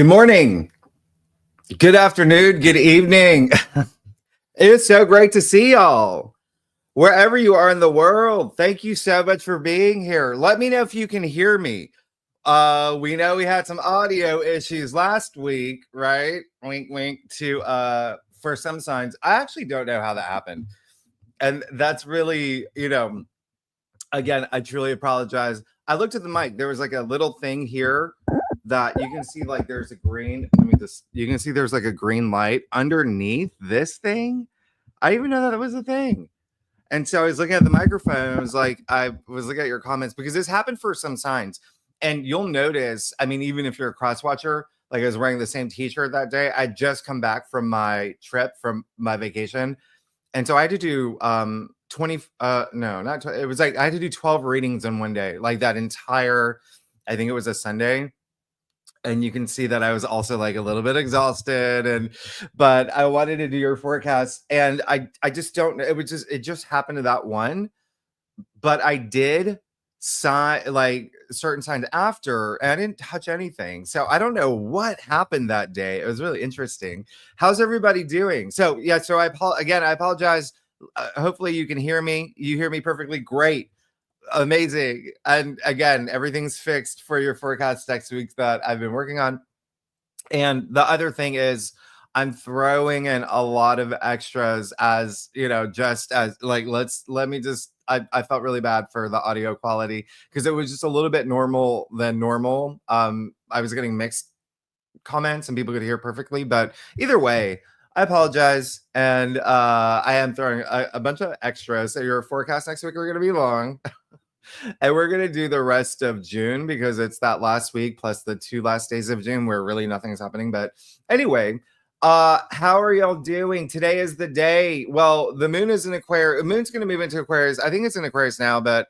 Good morning, good afternoon, good evening. It's so great to see y'all. Wherever you are in the world, thank you so much for being here. Let me know if you can hear me. We know we had some audio issues last week, right? Wink, wink to for some signs. I actually don't know how that happened. And that's really, again, I truly apologize. I looked at the mic. There was like a little thing here that you can see, like there's a green. Let me just, you can see there's like a green light underneath this thing. I didn't even know that it was a thing. And so I was looking at the microphone. And I was looking at your comments because this happened for some signs. And you'll notice, I mean, even if you're a cross watcher, like I was wearing the same t-shirt that day. I just come back from my trip, from my vacation. And so I had to do 20 no, not 20, it was like I had to do 12 readings in one day, like that entire, I think it was a Sunday. And you can see that I was also like a little bit exhausted, but I wanted to do your forecast, and I just don't know, it just happened to that one. But I did sign like certain signs after, and I didn't touch anything. So I don't know what happened that day. It was really interesting. How's everybody doing? So yeah, so I apologize. Hopefully you can hear me. You hear me perfectly. Great. Amazing. And again, everything's fixed for your forecast next week that I've been working on. And the other thing is, I'm throwing in a lot of extras, as just as like, let me just, I felt really bad for the audio quality because it was just a little bit normal than normal. I was getting mixed comments and people could hear perfectly, but either way, I apologize. And I am throwing a bunch of extras. So your forecast next week are going to be long. And we're going to do the rest of June because it's that last week plus the 2 last days of June where really nothing's happening. But anyway, how are y'all doing? Today is the day. Well, the moon is in Aquarius. The moon's going to move into Aquarius. I think it's in Aquarius now, but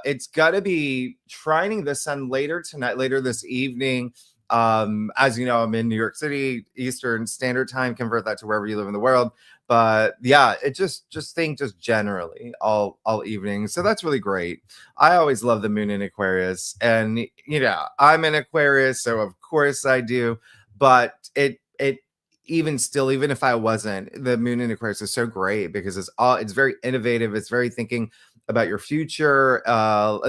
it's got to be trining the sun later tonight, later this evening. As you know, I'm in New York City, Eastern Standard Time. Convert that to wherever you live in the world. But yeah, it just generally all evening. So that's really great. I always love the moon in Aquarius, and I'm in Aquarius, so of course I do. But it even still, even if I wasn't, the moon in Aquarius is so great because it's very innovative. It's very thinking about your future,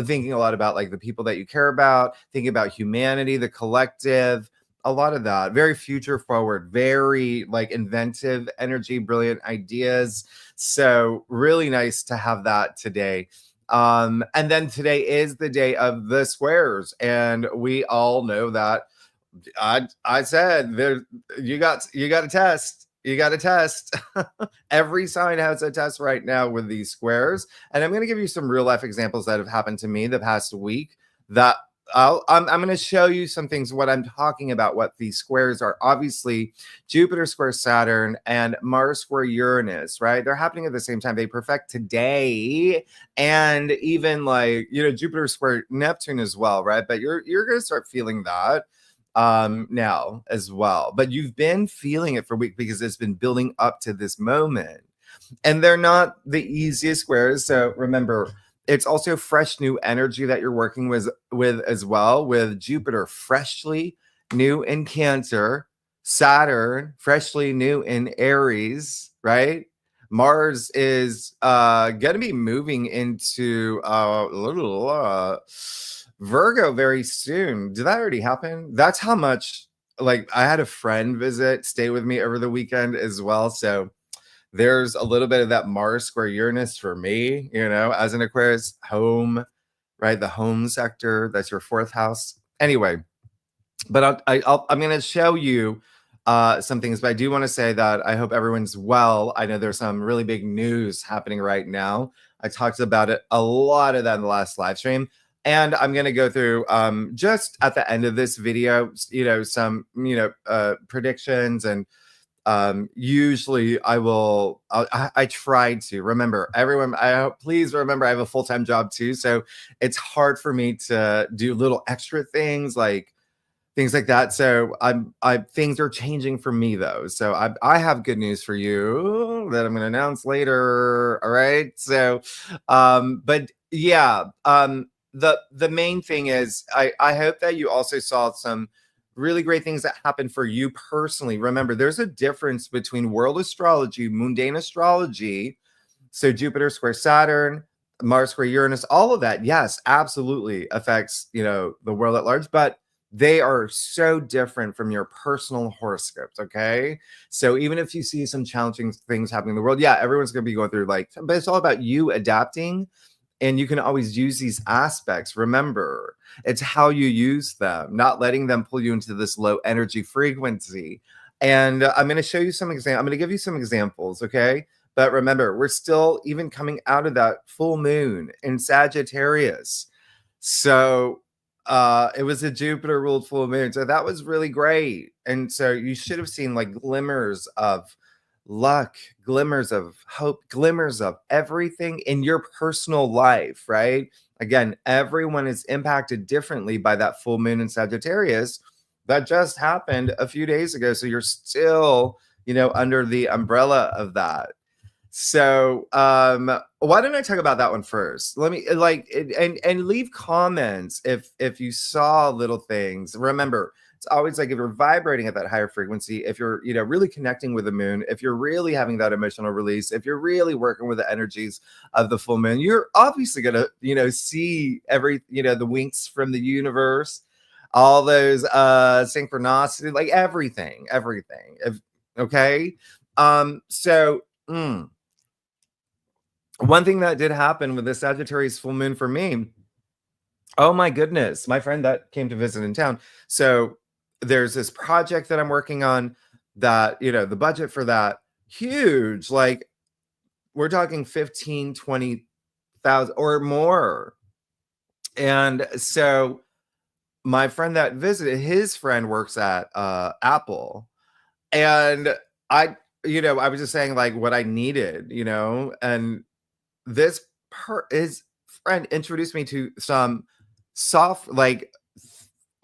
thinking a lot about like the people that you care about, thinking about humanity, the collective, a lot of that, very future forward, very like inventive energy, brilliant ideas. So really nice to have that today. And then today is the day of the squares, and we all know that I said there, you got a test. You got a test. Every sign has a test right now with these squares. And I'm going to give you some real life examples that have happened to me the past week that I'm going to show you some things, what I'm talking about, what these squares are. Obviously, Jupiter square Saturn and Mars square Uranus, right? They're happening at the same time. They perfect today. And even like, Jupiter square Neptune as well, right? But you're going to start feeling that now as well, but you've been feeling it for a week because it's been building up to this moment, and they're not the easiest squares. So remember, it's also fresh new energy that you're working with as well, with Jupiter freshly new in Cancer, Saturn freshly new in Aries, right? Mars is going to be moving into Virgo very soon. Did that already happen? That's how much, like, I had a friend stay with me over the weekend as well. So there's a little bit of that Mars square Uranus for me, as an Aquarius, home, right? The home sector, that's your 4th house. Anyway, but I'm going to show you some things, but I do want to say that I hope everyone's well. I know there's some really big news happening right now. I talked about it a lot of that in the last live stream. And I'm going to go through just at the end of this video, some, predictions. And usually I try to remember everyone. Please remember, I have a full-time job too. So it's hard for me to do little extra things like that. So things are changing for me though. So I have good news for you that I'm going to announce later. All right. So, but yeah, the main thing is I hope that you also saw some really great things that happen for you personally. Remember, there's a difference between world astrology, mundane astrology, so Jupiter square Saturn, Mars square Uranus, all of that, yes, absolutely affects, the world at large, but they are so different from your personal horoscopes, okay? So even if you see some challenging things happening in the world, yeah, everyone's going to be going through but it's all about you adapting, and you can always use these aspects. Remember, it's how you use them, not letting them pull you into this low energy frequency. And I'm going to show you some examples. I'm going to give you some examples, okay? But remember, we're still even coming out of that full moon in Sagittarius. So it was a Jupiter ruled full moon. So that was really great. And so you should have seen like glimmers of luck, glimmers of hope, glimmers of everything in your personal life, right? Again, everyone is impacted differently by that full moon in Sagittarius that just happened a few days ago. So you're still, under the umbrella of that. So why don't I talk about that one first? Let me and leave comments if you saw little things. Remember, it's always like if you're vibrating at that higher frequency, if you're really connecting with the moon, if you're really having that emotional release, if you're really working with the energies of the full moon, you're obviously gonna see the winks from the universe, all those synchronicity, like everything. Okay. So one thing that did happen with the Sagittarius full moon for me, oh my goodness, my friend that came to visit in town. So there's this project that I'm working on that, the budget for that, huge, like we're talking 15, 20,000 or more. And so my friend that visited, his friend works at Apple. And I was just saying like what I needed, and this his friend introduced me to some soft like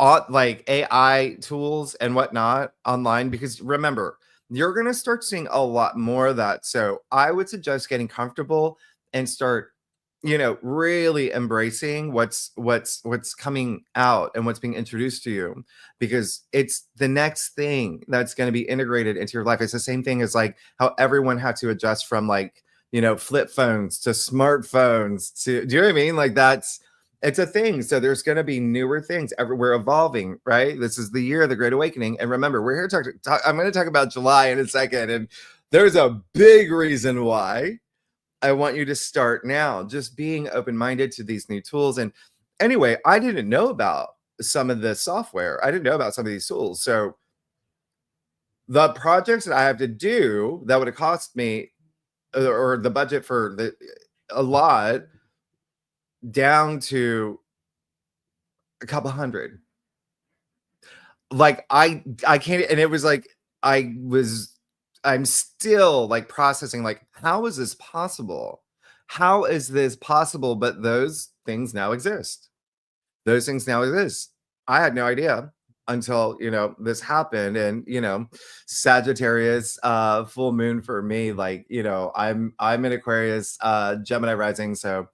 AI tools and whatnot online, because remember, you're going to start seeing a lot more of that. So I would suggest getting comfortable and start really embracing what's coming out and what's being introduced to you, because it's the next thing that's going to be integrated into your life. It's the same thing as like how everyone had to adjust from like flip phones to smartphones to, do you know what I mean? Like it's a thing. So there's going to be newer things. We're evolving, right? This is the year of the Great Awakening. And remember, we're here to talk. I'm going to talk about July in a second. And there's a big reason why I want you to start now, just being open-minded to these new tools. And anyway, I didn't know about some of the software. I didn't know about some of these tools. So the projects that I have to do that would have cost me, or the budget for a lot, down to a couple hundred. Like I can't, and it was like I'm still like processing, like, how is this possible? How is this possible? But those things now exist. Those things now exist. I had no idea until this happened. And Sagittarius full moon for me, like I'm in Aquarius, Gemini rising, so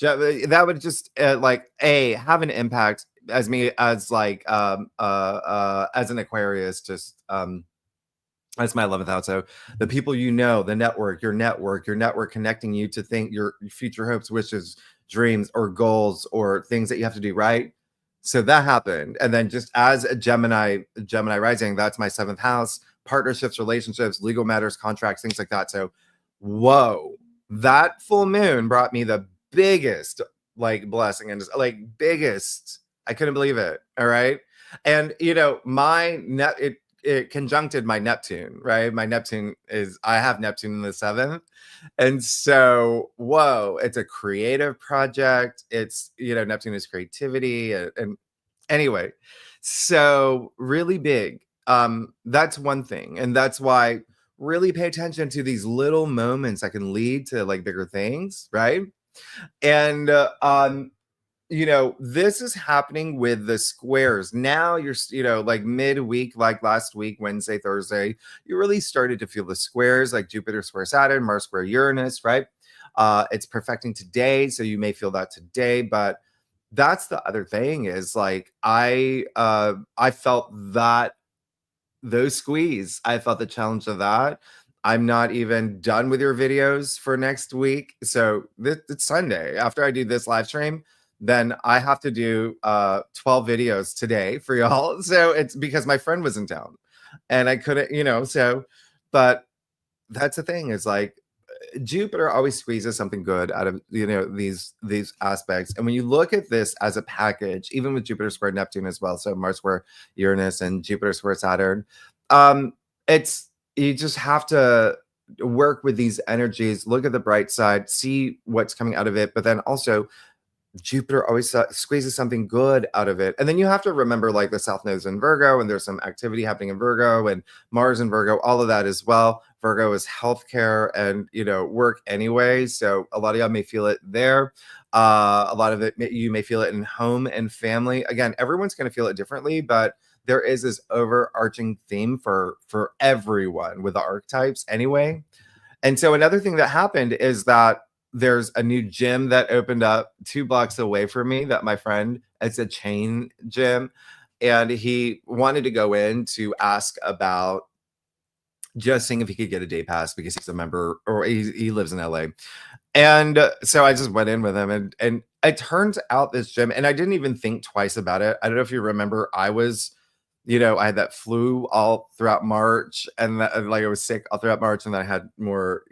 that would just have an impact as me as like as an Aquarius, just that's my 11th house. So the people the network, your network connecting you to think your future hopes, wishes, dreams, or goals, or things that you have to do, right? So that happened. And then just as a Gemini rising, that's my 7th house, partnerships, relationships, legal matters, contracts, things like that. So whoa, that full moon brought me the biggest like blessing, and just like biggest. I couldn't believe it. All right. And my it conjuncted my Neptune, right? My Neptune I have Neptune in the 7th. And so, whoa, it's a creative project. It's, Neptune is creativity. And anyway, so really big. That's one thing. And that's why really pay attention to these little moments that can lead to like bigger things, right? And this is happening with the squares. Now you're, like midweek, like last week, Wednesday, Thursday, you really started to feel the squares, like Jupiter square Saturn, Mars square Uranus, right? It's perfecting today. So you may feel that today, but that's the other thing is like I felt that those squeeze. I felt the challenge of that. I'm not even done with your videos for next week. So it's Sunday. After I do this live stream, then I have to do 12 videos today for y'all. So it's because my friend was in town and I couldn't, so but that's the thing is like Jupiter always squeezes something good out of these aspects. And when you look at this as a package, even with Jupiter square Neptune as well, so Mars square Uranus and Jupiter square Saturn, it's you just have to work with these energies, look at the bright side, see what's coming out of it, but then also Jupiter always squeezes something good out of it. And then you have to remember like the South Node's in Virgo and there's some activity happening in Virgo and Mars in Virgo, all of that as well. Virgo is healthcare and, work anyway. So a lot of y'all may feel it there. A lot of it, you may feel it in home and family. Again, everyone's going to feel it differently, but there is this overarching theme for everyone with the archetypes anyway. And so another thing that happened is that there's a new gym that opened up 2 blocks away from me that my friend, it's a chain gym, and he wanted to go in to ask about just seeing if he could get a day pass because he's a member or he lives in LA. And so I just went in with him and it turns out this gym, and I didn't even think twice about it. I don't know if you remember, I was, I had that flu all throughout March and like I was sick all throughout March and then I had more,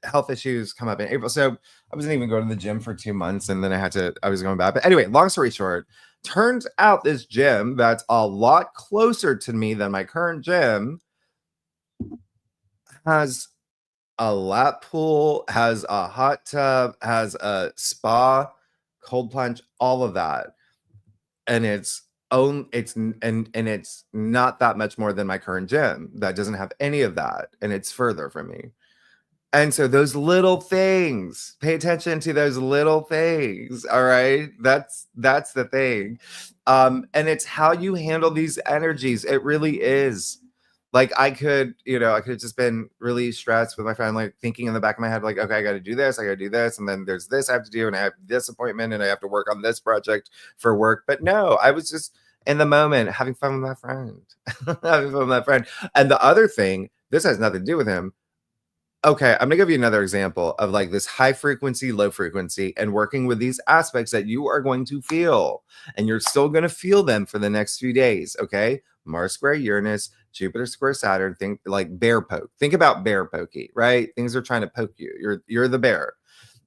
health issues come up in April. So I wasn't even going to the gym for 2 months and then I was going back. But anyway, long story short, turns out this gym that's a lot closer to me than my current gym has a lap pool, has a hot tub, has a spa, cold plunge, all of that. And it's not that much more than my current gym that doesn't have any of that. And it's further from me. And so those little things, pay attention to those little things. All right. That's the thing. And it's how you handle these energies. It really is. Like I could have just been really stressed with my friend, like thinking in the back of my head, like, okay, I got to do this, and then there's this I have to do, and I have this appointment, and I have to work on this project for work. But no, I was just in the moment having fun with my friend, having fun with my friend. And the other thing, this has nothing to do with him. Okay, I'm gonna give you another example of like this high frequency, low frequency, and working with these aspects that you are going to feel, and you're still gonna feel them for the next few days. Okay, Mars square Uranus, Jupiter square Saturn. Think like bear poke. Think about bear pokey, right? Things are trying to poke you. You're the bear.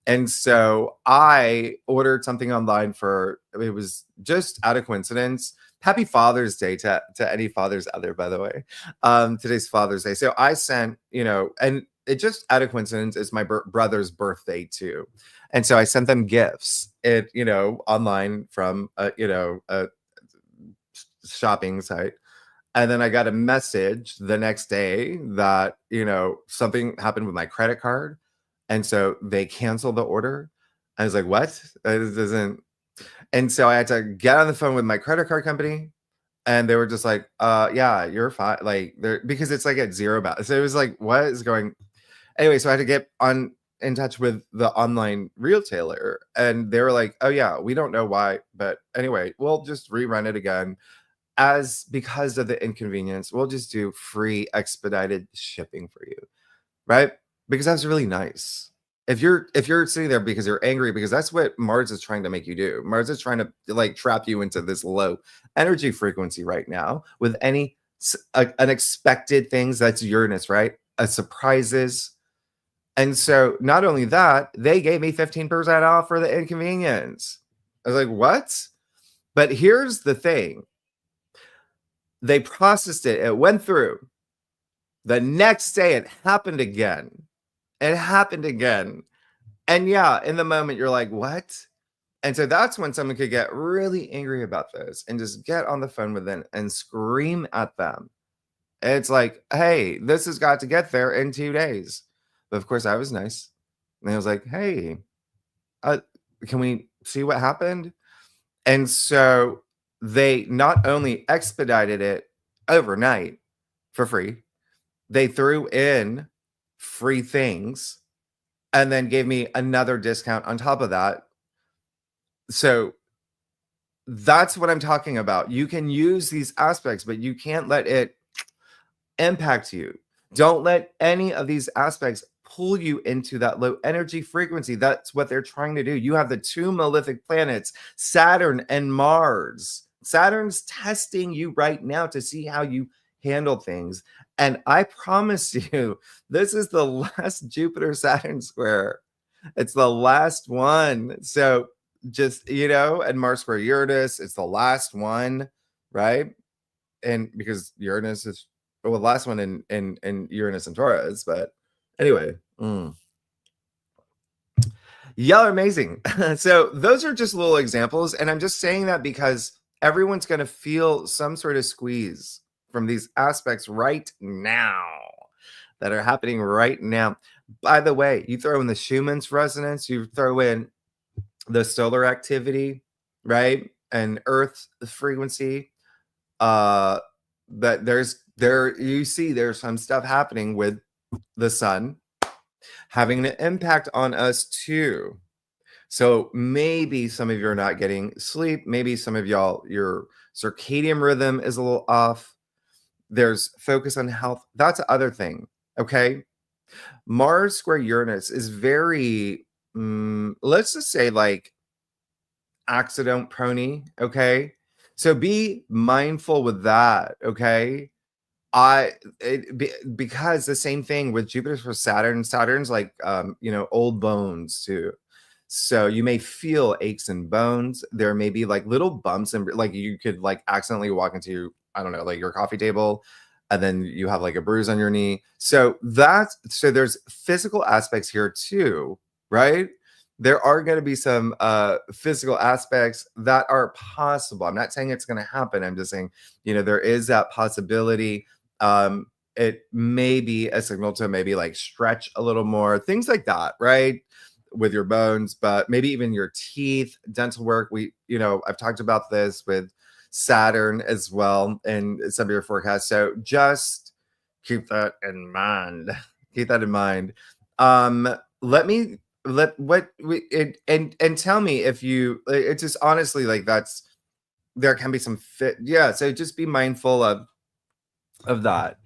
And so I ordered something online it was just out of coincidence. Happy Father's Day to any fathers out there, by the way. Today's Father's Day. So I sent, and it just out of coincidence is my brother's birthday too. And so I sent them gifts, online from, a shopping site. And then I got a message the next day that, something happened with my credit card. And so they canceled the order. I was like, what? This doesn't. And so I had to get on the phone with my credit card company. And they were just like, yeah, you're fine. Like, because it's like at zero balance. So it was like, what is going? Anyway, so I had to get in touch with the online retailer. And they were like, oh, yeah, we don't know why. But anyway, we'll just rerun it again. Because of the inconvenience, we'll just do free expedited shipping for you, right? Because that's really nice. If you're sitting there because you're angry, because that's what Mars is trying to make you do. Mars is trying to like trap you into this low energy frequency right now with any unexpected things. That's Uranus, right? Surprises. And so not only that, they gave me 15% off for the inconvenience. I was like, what? But here's the thing. They processed it. It went through. The next day, it happened again. It happened again. And yeah, in the moment, you're like, what? And so that's when someone could get really angry about this and just get on the phone with them and scream at them. And it's like, hey, this has got to get there in 2 days. But of course, I was nice. And I was like, hey, can we see what happened? And so they not only expedited it overnight for free, they threw in free things and then gave me another discount on top of that. So that's what I'm talking about. You can use these aspects, but you can't let it impact you. Don't let any of these aspects pull you into that low energy frequency. That's what they're trying to do. You have the two malefic planets, Saturn and Mars. Saturn's testing you right now to see how you handle things. And I promise you, this is the last Jupiter Saturn square. It's the last one. So just, and Mars square Uranus, it's the last one, right? And because Uranus is the last one in Uranus and Taurus, but anyway, y'all are amazing. So those are just little examples, and I'm just saying that because everyone's going to feel some sort of squeeze from these aspects right now that are happening right now. By the way, you throw in the Schumann's resonance, you throw in the solar activity, right, and Earth's frequency. That there's some stuff happening with the sun having an impact on us too. So maybe some of you are not getting sleep. Maybe some of y'all, your circadian rhythm is a little off. There's focus on health. That's the other thing. Okay. Mars square Uranus is very, let's just say, like, accident prone. Okay. So be mindful with that. Okay. Because the same thing with Jupiter for Saturn's like old bones too. So you may feel aches and bones. There may be like little bumps, and like you could like accidentally walk into, I don't know, like your coffee table, and then you have like a bruise on your knee. So there's physical aspects here too, right? There are going to be some physical aspects that are possible. I'm not saying it's going to happen. I'm just saying, there is that possibility. It may be a signal to maybe like stretch a little more, things like that, right? With your bones, but maybe even your teeth, dental work. I've talked about this with Saturn as well in some of your forecasts. So just keep that in mind. Keep that in mind. And tell me if you, it's just honestly like there can be some fit. Yeah. So just be mindful of that.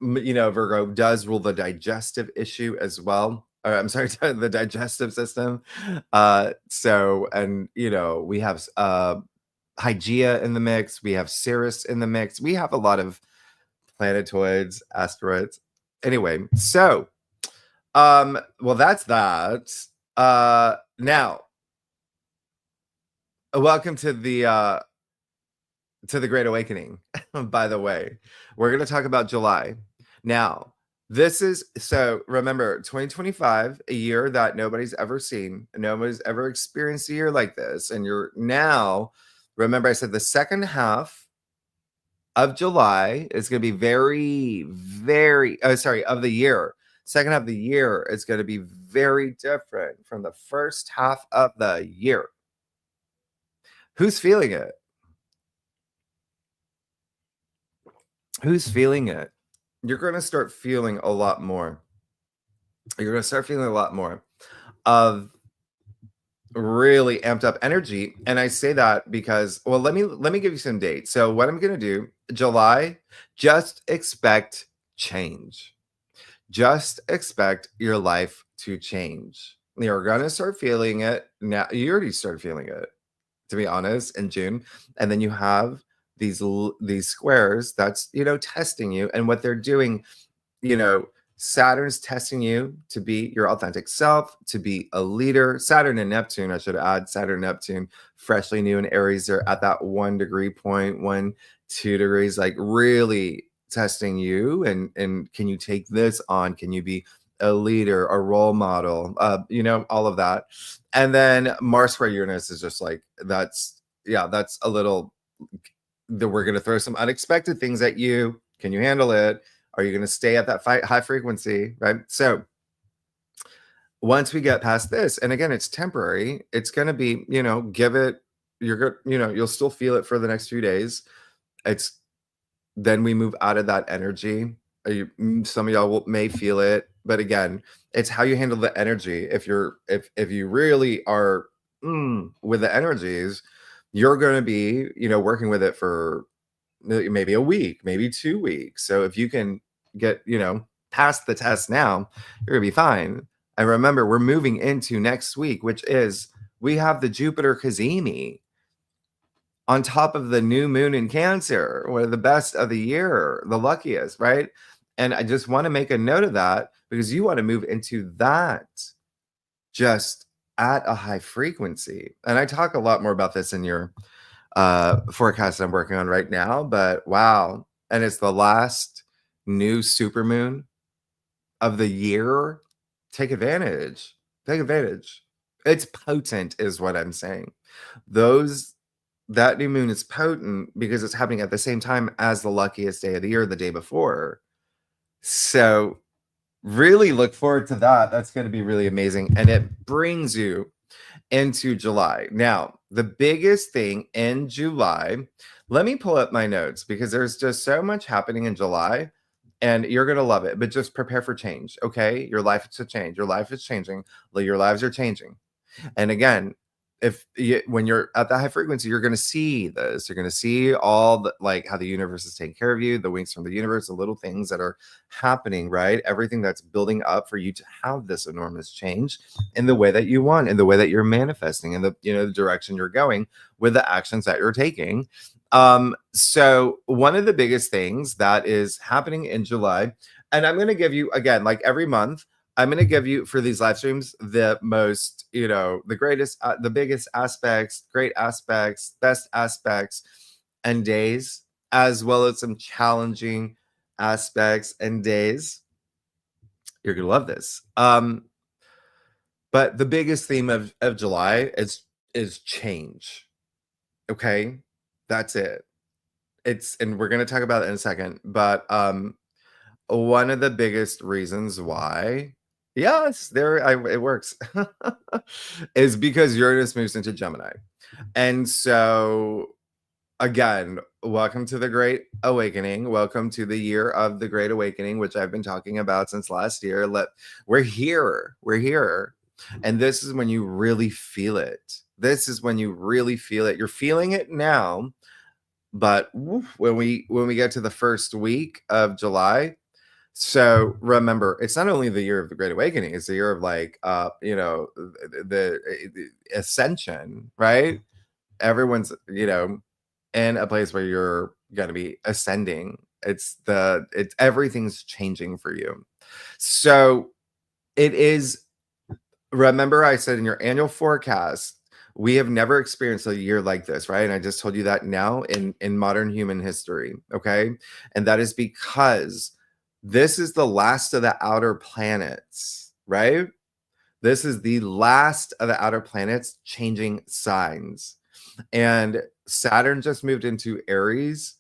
Virgo does rule the digestive issue as well. I'm sorry, the digestive system. We have Hygeia in the mix. We have Ceres in the mix. We have a lot of planetoids, asteroids. Anyway, so well, that's that. Now, welcome to the Great Awakening. By the way, we're going to talk about July. Now, remember, 2025, a year that nobody's ever seen. Nobody's ever experienced a year like this. And remember I said the second half of July is going to be very, very, of the year. Second half of the year is going to be very different from the first half of the year. Who's feeling it? Who's feeling it? You're going to start feeling a lot more. You're going to start feeling a lot more of really amped up energy. And I say that because, well, let me give you some dates. So what I'm going to do, July, just expect change. Just expect your life to change. You're going to start feeling it. Now, you already started feeling it, to be honest, in June. And then you have these squares that's, testing you. And what they're doing, Saturn's testing you to be your authentic self, to be a leader. Saturn and Neptune, I should add, Saturn and Neptune, freshly new in Aries, they're at that 1 degree point, 2 degrees, like really testing you. And can you take this on? Can you be a leader, a role model, all of that. And then Mars square Uranus is just like, that's a little, that we're going to throw some unexpected things at you. Can you handle it? Are you going to stay at that high frequency, right? So once we get past this, and again, it's temporary, it's going to be, give it, you're good, you'll still feel it for the next few days. Then we move out of that energy. Some of y'all may feel it, but again, it's how you handle the energy. If you really are with the energies, you're going to be, working with it for maybe a week, maybe 2 weeks. So if you can get, past the test now, you're going to be fine. And remember, we're moving into next week, which is we have the Jupiter Cazimi on top of the new moon in Cancer, one of the best of the year, the luckiest, right? And I just want to make a note of that because you want to move into that just at a high frequency. And I talk a lot more about this in your forecast I'm working on right now, but wow. And it's the last new supermoon of the year. Take advantage. Take advantage. It's potent, is what I'm saying. That new moon is potent because it's happening at the same time as the luckiest day of the year, the day before. So really look forward to that. That's going to be really amazing. And it brings you into July. Now, the biggest thing in July, let me pull up my notes because there's just so much happening in July and you're going to love it, but just prepare for change. Okay. Your life is to change. Your life is changing. Your lives are changing. And again, when you're at the high frequency, you're going to see this. You're going to see all the, like how the universe is taking care of you, the winks from the universe, the little things that are happening, right? Everything that's building up for you to have this enormous change in the way that you want, in the way that you're manifesting, in the the direction you're going with the actions that you're taking. So one of the biggest things that is happening in July, and I'm going to give you again, like every month, I'm going to give you for these live streams the most, the greatest, the biggest aspects, great aspects, best aspects and days, as well as some challenging aspects and days. You're going to love this. But the biggest theme of July is change. Okay. That's it. And we're going to talk about it in a second, but, one of the biggest reasons why, yes, it works, is because Uranus moves into Gemini. And so, again, welcome to the Great Awakening. Welcome to the year of the Great Awakening, which I've been talking about since last year. We're here. We're here. And this is when you really feel it. This is when you really feel it. You're feeling it now, but when we get to the first week of July, so remember, it's not only the year of the Great Awakening, it's the year of the ascension, right? Everyone's, in a place where you're going to be ascending. It's everything's changing for you. So it is, remember I said in your annual forecast, we have never experienced a year like this, right? And I just told you that now in modern human history, okay? And that is because this is the last of the outer planets, right? This is the last of the outer planets changing signs. And Saturn just moved into Aries.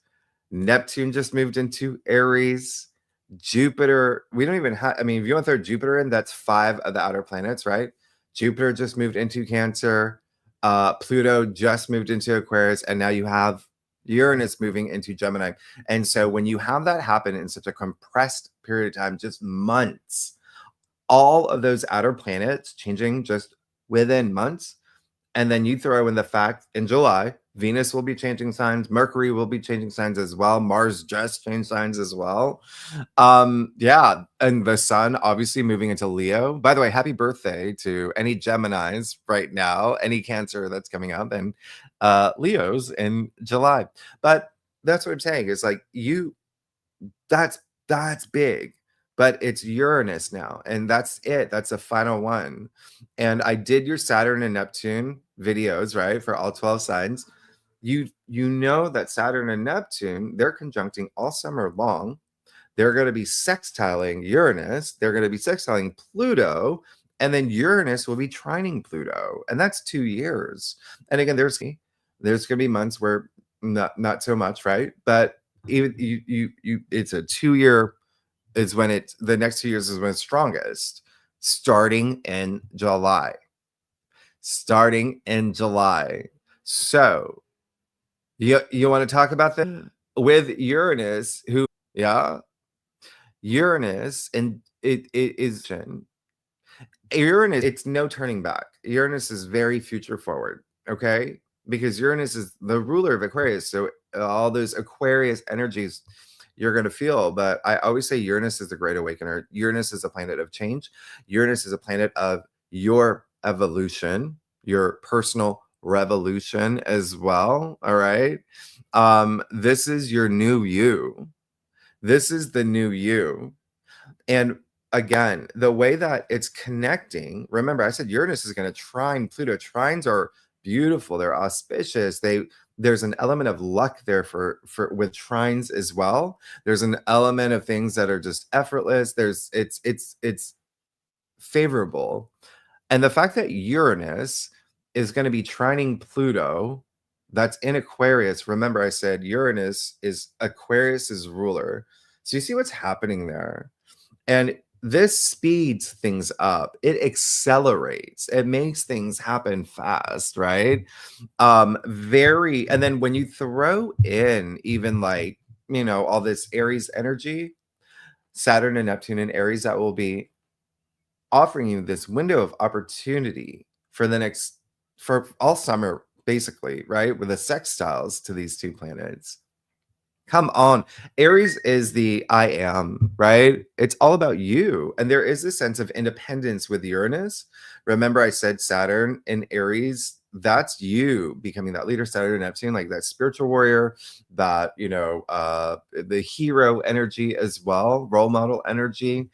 Neptune just moved into Aries. Jupiter, we don't even have, I mean, if you want to throw Jupiter in, that's 5 of the outer planets, right? Jupiter just moved into Cancer. Pluto just moved into Aquarius. And now you have Uranus moving into Gemini. And so when you have that happen in such a compressed period of time, just months, all of those outer planets changing just within months, and then you throw in the fact in July, Venus will be changing signs, Mercury will be changing signs as well, Mars just changed signs as well. Yeah, and the sun obviously moving into Leo. By the way, happy birthday to any Geminis right now, any Cancer that's coming up, and Leos in July. But that's what I'm saying is like that's big, but it's Uranus now, and that's it. That's the final one. And I did your Saturn and Neptune videos, right, for all 12 signs. You know that Saturn and Neptune, they're conjuncting all summer long. They're going to be sextiling Uranus. They're going to be sextiling Pluto, and then Uranus will be trining Pluto, and that's 2 years. And again, there's going to be months where not so much, right? But even it's a 2-year, is when the next 2 years is when it's strongest, starting in July. So you want to talk about that with Uranus, Uranus, and it is, Uranus, it's no turning back. Uranus is very future forward, okay? Because Uranus is the ruler of Aquarius. So all those Aquarius energies you're going to feel. But I always say Uranus is the great awakener. Uranus is a planet of change. Uranus is a planet of your evolution, your personal revolution as well. All right. This is your new you. This is the new you. And again, the way that it's connecting, remember, I said Uranus is going to trine Pluto. Trines are beautiful, they're auspicious. There's an element of luck there for with trines as well. There's an element of things that are just effortless. It's favorable. And the fact that Uranus is going to be trining Pluto, that's in Aquarius. Remember, I said Uranus is Aquarius's ruler. So you see what's happening there. And this speeds things up. It accelerates. It makes things happen fast, right? And then when you throw in even like, all this Aries energy, Saturn and Neptune and Aries, that will be offering you this window of opportunity for all summer, basically, right? With the sextiles to these two planets. Come on. Aries is the I am, right? It's all about you. And there is a sense of independence with Uranus. Remember, I said Saturn in Aries, that's you becoming that leader, Saturn and Neptune, like that spiritual warrior, that, the hero energy as well, role model energy.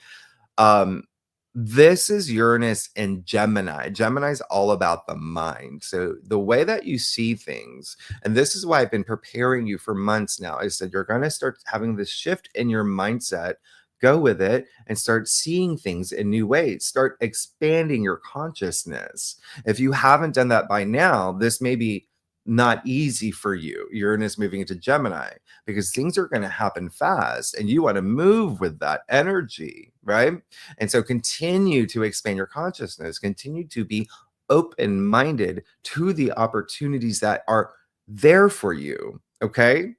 This is Uranus and Gemini. Gemini is all about the mind. So the way that you see things, and this is why I've been preparing you for months now. I said, you're going to start having this shift in your mindset. Go with it and start seeing things in new ways. Start expanding your consciousness. If you haven't done that by now, this may be not easy for you. Uranus moving into Gemini, because things are going to happen fast and you want to move with that energy, right? And so continue to expand your consciousness, continue to be open-minded to the opportunities that are there for you, okay?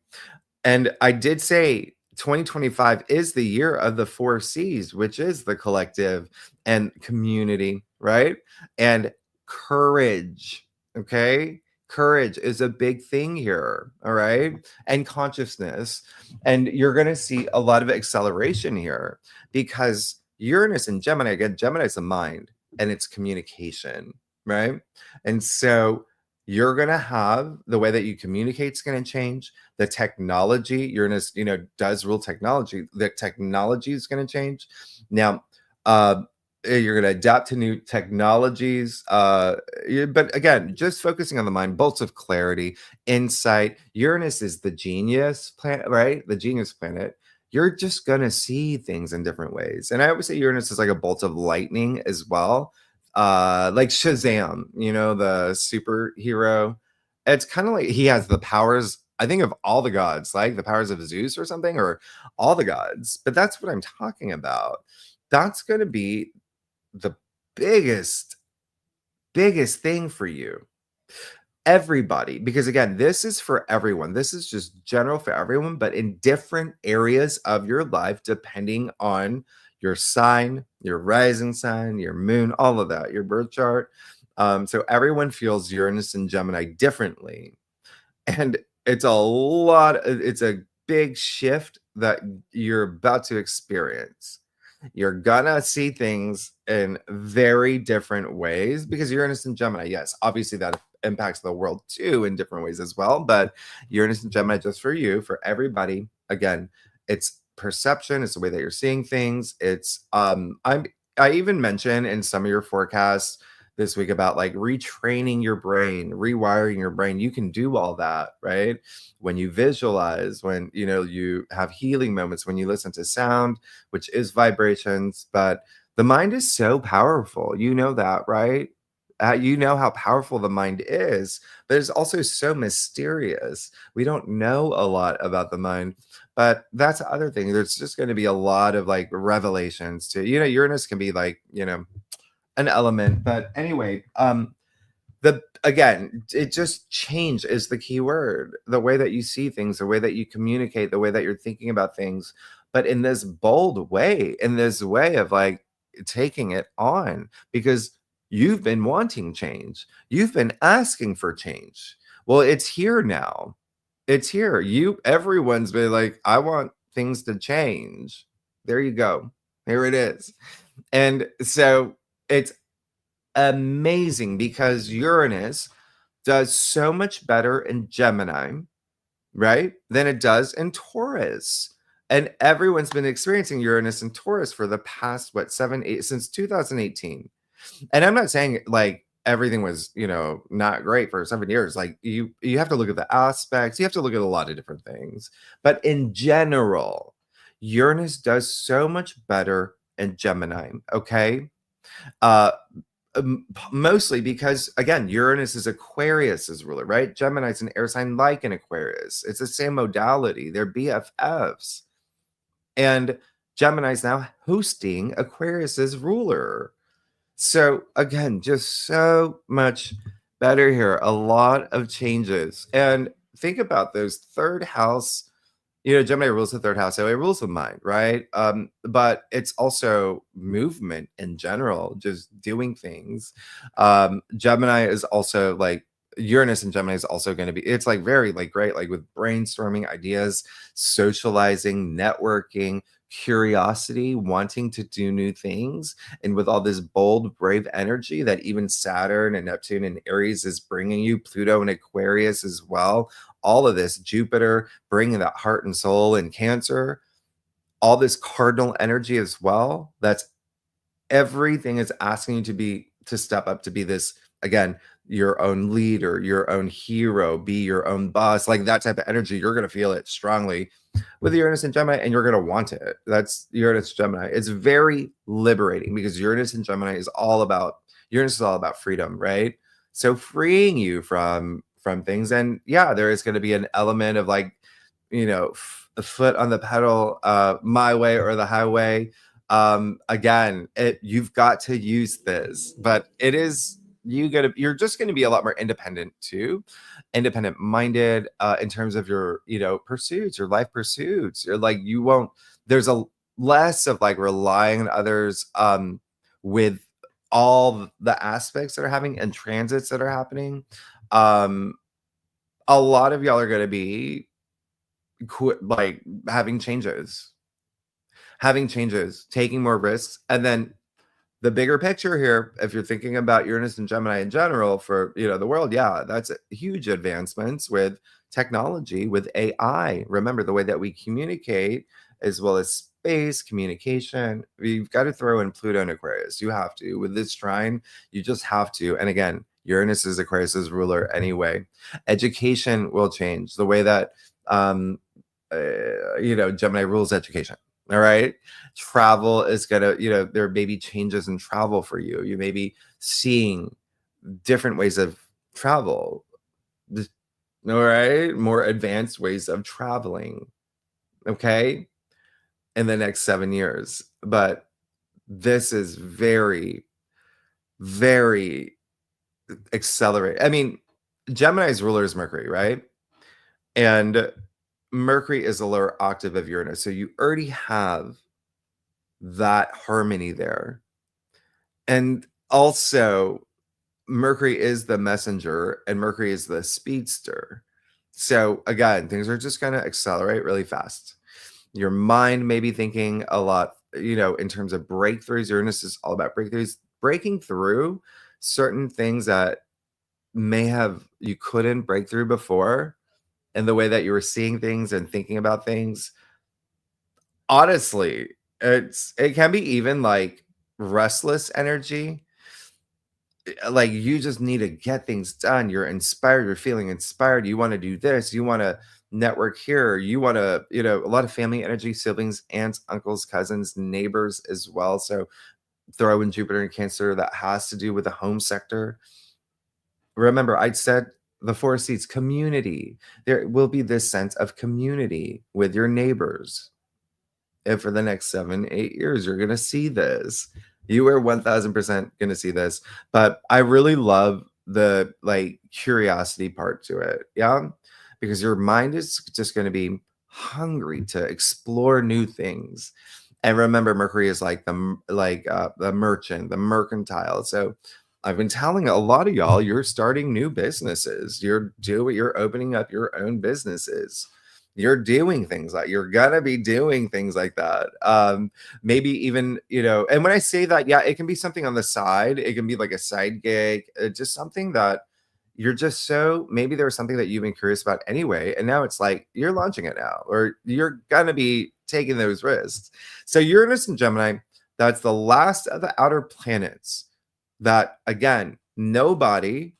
And I did say 2025 is the year of the 4 C's, which is the collective and community, right? And courage, okay? Courage is a big thing here, all right? And consciousness. And you're going to see a lot of acceleration here because Uranus and Gemini, again, Gemini is the mind and it's communication, right? And so you're going to have the way that you communicate is going to change. The technology, Uranus, does rule technology. The technology is going to change. Now, you're going to adapt to new technologies. But again, just focusing on the mind, bolts of clarity, insight. Uranus is the genius planet, right? The genius planet. You're just going to see things in different ways. And I always say Uranus is like a bolt of lightning as well. Like Shazam, the superhero. It's kind of like he has the powers, I think, of all the gods, like the powers of Zeus or something, or all the gods. But that's what I'm talking about. That's going to be the biggest thing for you. Everybody, because again, this is for everyone. This is just general for everyone, but in different areas of your life, depending on your sign, your rising sign, your moon, all of that, your birth chart. So everyone feels Uranus and Gemini differently. And it's a big shift that you're about to experience. You're gonna see things in very different ways because Uranus and Gemini, yes, obviously that impacts the world too in different ways as well. But Uranus and Gemini, just for you, for everybody, again, it's perception, it's the way that you're seeing things. It's I even mentioned in some of your forecasts this week about like retraining your brain, rewiring your brain. You can do all that, right? When you visualize, when you have healing moments, when you listen to sound, which is vibrations. But the mind is so powerful. You know that, right? You know how powerful the mind is, but it's also so mysterious. We don't know a lot about the mind, but that's the other thing. There's just going to be a lot of like revelations to, Uranus can be like, an element. But anyway, it just change is the key word. The way that you see things, the way that you communicate, the way that you're thinking about things, but in this bold way, in this way of like, taking it on because you've been wanting change. You've been asking for change. Well, it's here now. It's here. Everyone's been like, I want things to change. There you go. Here it is. And so it's amazing because Uranus does so much better in Gemini, right, than it does in Taurus. And everyone's been experiencing Uranus and Taurus for the past, what, 7, 8, since 2018. And I'm not saying like everything was, not great for 7 years. Like you have to look at the aspects, you have to look at a lot of different things. But in general, Uranus does so much better in Gemini, okay? Uh Mostly because, again, Uranus is Aquarius's ruler, right? Gemini is an air sign like an Aquarius. It's the same modality. They're BFFs. And Gemini is now hosting Aquarius's ruler. So again, just so much better here. A lot of changes. And think about those third house. Gemini rules the third house, so it rules the mind, right? But it's also movement in general, just doing things. Gemini is also like Uranus and Gemini is also going to be, it's like very like great, like with brainstorming ideas, socializing, networking, curiosity, wanting to do new things. And with all this bold, brave energy that even Saturn and Neptune and Aries is bringing you, Pluto and Aquarius as well, all of this, Jupiter bringing that heart and soul in Cancer, all this cardinal energy as well. That's everything is asking you to step up, to be this, again, your own leader, your own hero, be your own boss, like that type of energy. You're going to feel it strongly with Uranus and Gemini, and you're going to want it. That's Uranus Gemini. It's very liberating because Uranus and Gemini is all about freedom, right? So freeing you from things. And yeah, there is going to be an element of like, a foot on the pedal, my way or the highway. Again, you've got to use this, but it is, you're just going to be a lot more independent too, independent minded, in terms of your, pursuits, your life pursuits. You're like, there's a less of like relying on others, with all the aspects that are happening and transits that are happening. A lot of y'all are going to be like having changes, taking more risks. And then the bigger picture here, if you're thinking about Uranus and Gemini in general for, the world, yeah, that's huge advancements with technology, with AI. Remember the way that we communicate, as well as space communication. We've got to throw in Pluto and Aquarius. You have to. With this trine, you just have to. And again, Uranus is Aquarius's ruler anyway. Education will change. The way that Gemini rules education. All right. Travel is gonna, there may be changes in travel for you. You may be seeing different ways of travel. All right. More advanced ways of traveling. Okay. In the next 7 years. But this is very, very accelerated. I mean, Gemini's ruler is Mercury, right? And Mercury is a lower octave of Uranus. So you already have that harmony there. And also, Mercury is the messenger and Mercury is the speedster. So again, things are just going to accelerate really fast. Your mind may be thinking a lot, in terms of breakthroughs. Uranus is all about breakthroughs, breaking through certain things that you couldn't break through before, and the way that you were seeing things and thinking about things. Honestly, it can be even like restless energy. Like you just need to get things done. You're inspired. You're feeling inspired. You want to do this. You want to network here. You want to, a lot of family energy, siblings, aunts, uncles, cousins, neighbors as well. So throw in Jupiter and Cancer. That has to do with the home sector. Remember, I said the 4 seats, community. There will be this sense of community with your neighbors. And for the next 7, 8 years, you're going to see this. You are 1000% going to see this. But I really love the like curiosity part to it. Yeah. Because your mind is just going to be hungry to explore new things. And remember, Mercury is like the merchant, the mercantile. So I've been telling a lot of y'all, you're starting new businesses. You're opening up your own businesses. You're doing things like you're gonna be doing things like that. Maybe even, and when I say that, yeah, it can be something on the side. It can be like a side gig, just something that you're just maybe there's something that you've been curious about anyway, and now it's like you're launching it now, or you're gonna be taking those risks. So Uranus and Gemini, that's the last of the outer planets that, again, nobody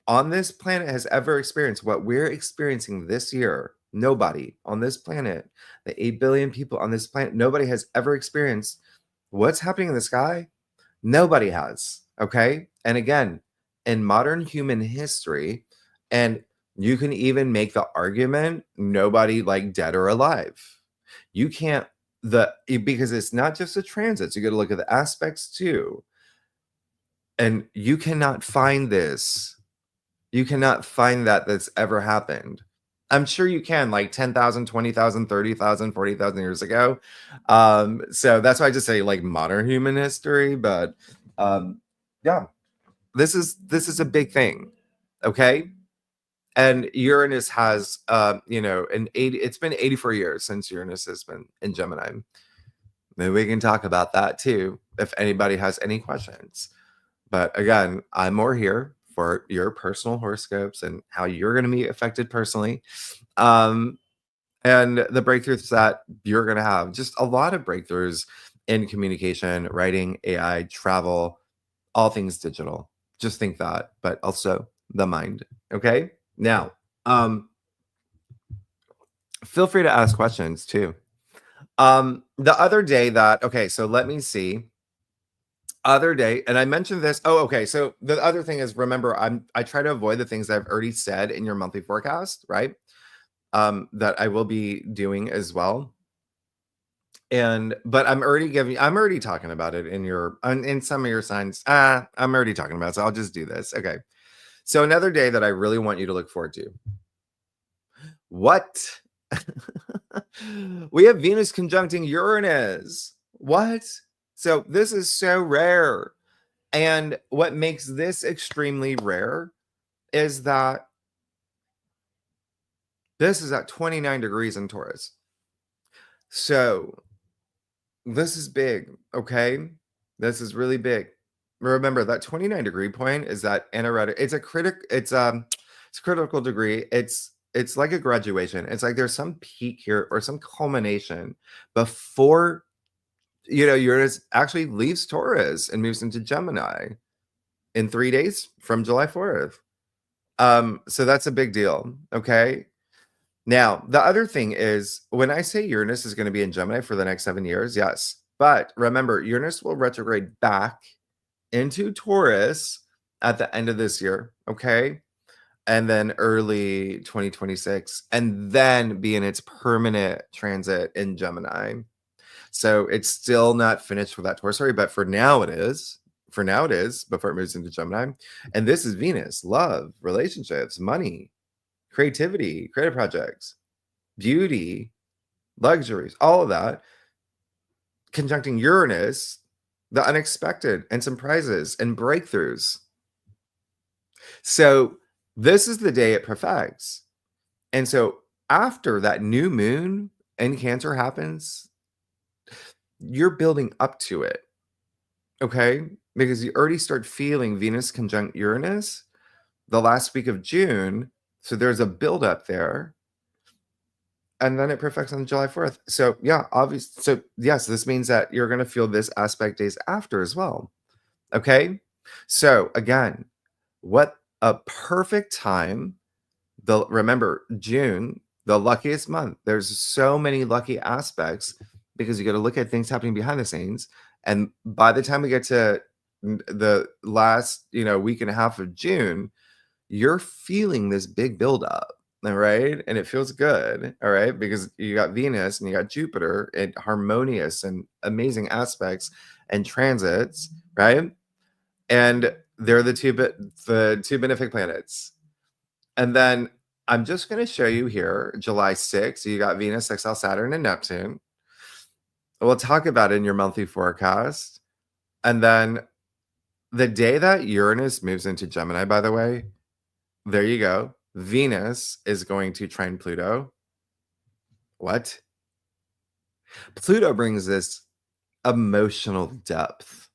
on this planet has ever experienced what we're experiencing this year. Nobody on this planet, the 8 billion people on this planet, nobody has ever experienced what's happening in the sky. Nobody has. Okay. And again, in modern human history, and you can even make the argument nobody like dead or alive. You can't, because it's not just the transits, you got to look at the aspects too. And you cannot find this. You cannot find that's ever happened. I'm sure you can, like 10,000, 20,000, 30,000, 40,000 years ago. So that's why I just say like modern human history. But yeah, this is a big thing. Okay. And Uranus has, it's been 84 years since Uranus has been in Gemini. Maybe we can talk about that too, if anybody has any questions. But again, I'm more here for your personal horoscopes and how you're going to be affected personally. And the breakthroughs that you're going to have, just a lot of breakthroughs in communication, writing, AI, travel, all things digital. Just think that, but also the mind. Okay. Now, feel free to ask questions too. The other day so let me see. Other day, and I mentioned this. Oh, okay. So the other thing is, remember, I try to avoid the things that I've already said in your monthly forecast, right? That I will be doing as well. But I'm already talking about it in some of your signs. I'm already talking about it, so I'll just do this. Okay. So another day that I really want you to look forward to. What? We have Venus conjuncting Uranus. What? So this is so rare. And what makes this extremely rare is that this is at 29 degrees in Taurus. So this is big, okay? This is really big. Remember that 29 degree point is that anaretic. It's a critical degree. It's like a graduation. It's like there's some peak here or some culmination before Uranus actually leaves Taurus and moves into Gemini in 3 days from July 4th. So that's a big deal. Okay. Now, the other thing is when I say Uranus is going to be in Gemini for the next 7 years, yes. But remember, Uranus will retrograde back into Taurus at the end of this year. Okay. And then early 2026, and then be in its permanent transit in Gemini. So it's still not finished with that Taurus story, but for now it is. For now it is before it moves into Gemini. And this is Venus, love, relationships, money, creativity, creative projects, beauty, luxuries, all of that, conjuncting Uranus, the unexpected, and some prizes and breakthroughs. So this is the day it perfects. And so after that new moon in Cancer happens, you're building up to it. Okay? Because you already start feeling Venus conjunct Uranus the last week of June. So there's a buildup there. And then it perfects on July 4th. So yeah, obviously. So yes, this means that you're going to feel this aspect days after as well. Okay. So again, what a perfect time. Remember, June, the luckiest month. There's so many lucky aspects because you got to look at things happening behind the scenes. And by the time we get to the last, week and a half of June, you're feeling this big buildup. All right. And it feels good. All right. Because you got Venus and you got Jupiter in harmonious and amazing aspects and transits. Right. And they're the two benefic planets. And then I'm just going to show you here July 6th. You got Venus, sextile Saturn, and Neptune. We'll talk about it in your monthly forecast. And then the day that Uranus moves into Gemini, by the way, there you go. Venus is going to trine Pluto. What? Pluto brings this emotional depth.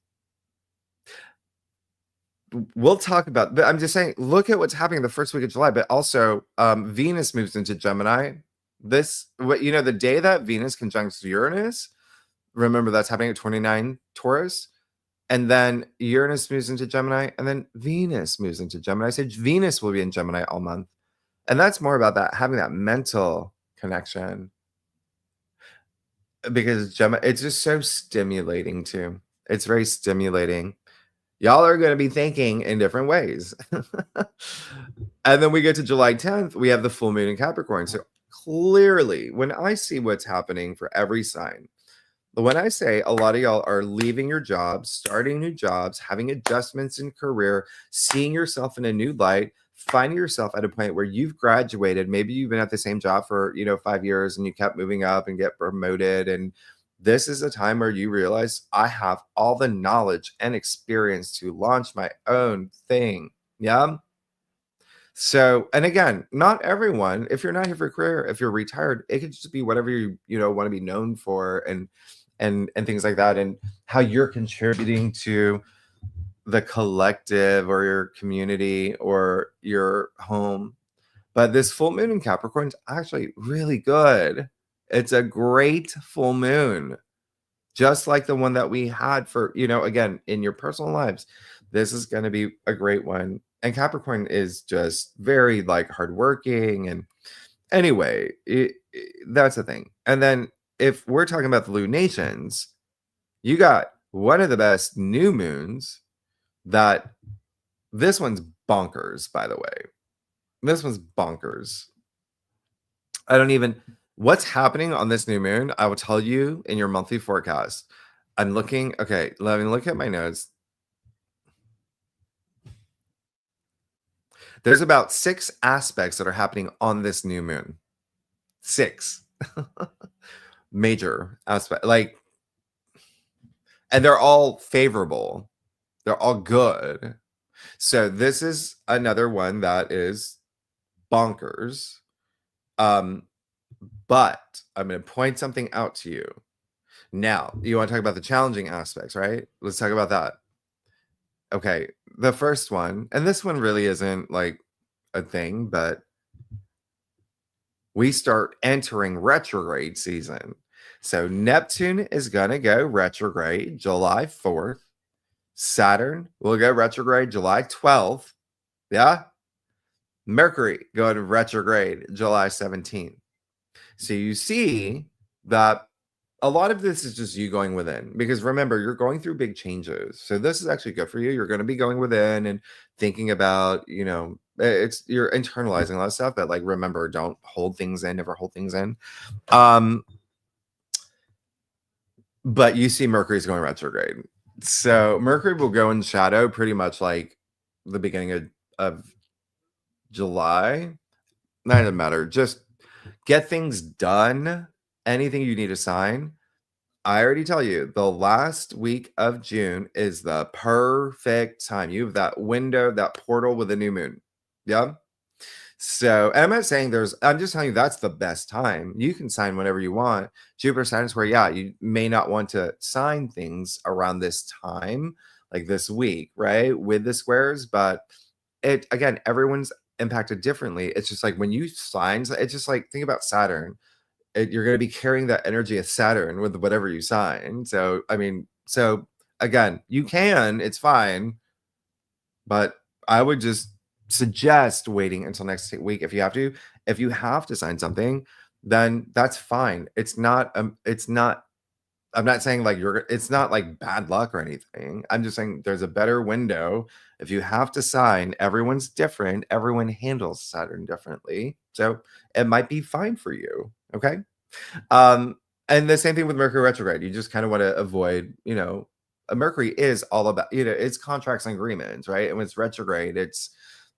We'll talk about, but I'm just saying, look at what's happening the first week of July, but also Venus moves into Gemini. The day that Venus conjuncts Uranus, remember that's happening at 29 Taurus. And then Uranus moves into Gemini, and then Venus moves into Gemini. So Venus will be in Gemini all month. And that's more about that, having that mental connection. Because Gemini, it's just so stimulating too. It's very stimulating. Y'all are going to be thinking in different ways. And then we get to July 10th, we have the full moon in Capricorn. So clearly, when I see what's happening for every sign, when I say a lot of y'all are leaving your jobs, starting new jobs, having adjustments in career, seeing yourself in a new light, finding yourself at a point where you've graduated, maybe you've been at the same job for 5 years and you kept moving up and get promoted, and this is a time where you realize I have all the knowledge and experience to launch my own thing. Yeah. So, and again, not everyone, if you're not here for a career, if you're retired, it could just be whatever you want to be known for, and things like that, and how you're contributing to the collective or your community or your home. But this full moon in Capricorn is actually really good. It's a great full moon, just like the one that we had for, again, in your personal lives. This is going to be a great one. And Capricorn is just very hardworking. And anyway, that's the thing. And then if we're talking about the lunations, you got one of the best new moons that this one's bonkers, by the way. This one's bonkers. What's happening on this new moon, I will tell you in your monthly forecast. I'm looking, okay, let me look at my notes. There's about 6 aspects that are happening on this new moon. 6 major aspects, and they're all favorable. They're all good. So this is another one that is bonkers. But I'm going to point something out to you. Now, you want to talk about the challenging aspects, right? Let's talk about that. Okay, the first one, and this one really isn't a thing, but we start entering retrograde season. So Neptune is going to go retrograde July 4th. Saturn will go retrograde July 12th. Yeah. Mercury going retrograde July 17th. So you see that a lot of this is just you going within, because remember, you're going through big changes. So this is actually good for you. You're going to be going within and thinking about, you're internalizing a lot of stuff, but remember, don't hold things in, never hold things in. But you see Mercury's going retrograde. So Mercury will go in shadow pretty much the beginning of July. That doesn't matter. Just get things done. Anything you need to sign. I already tell you, the last week of June is the perfect time. You have that window, that portal with the new moon. Yeah. So, and I'm not saying I'm just telling you that's the best time. You can sign whenever you want. Jupiter, Saturn square, yeah, you may not want to sign things around this time, like this week, right? With the squares, but again, everyone's impacted differently. It's just when you sign, it's just think about Saturn. You're going to be carrying that energy of Saturn with whatever you sign. So, so again, you can, it's fine, but I would just suggest waiting until next week if you have to. If you have to sign something, then that's fine. I'm not saying it's not bad luck or anything. I'm just saying there's a better window. If you have to sign, everyone's different. Everyone handles Saturn differently. So it might be fine for you. Okay. And the same thing with Mercury retrograde. You just kind of want to avoid, Mercury is all about, it's contracts and agreements, right? And when it's retrograde,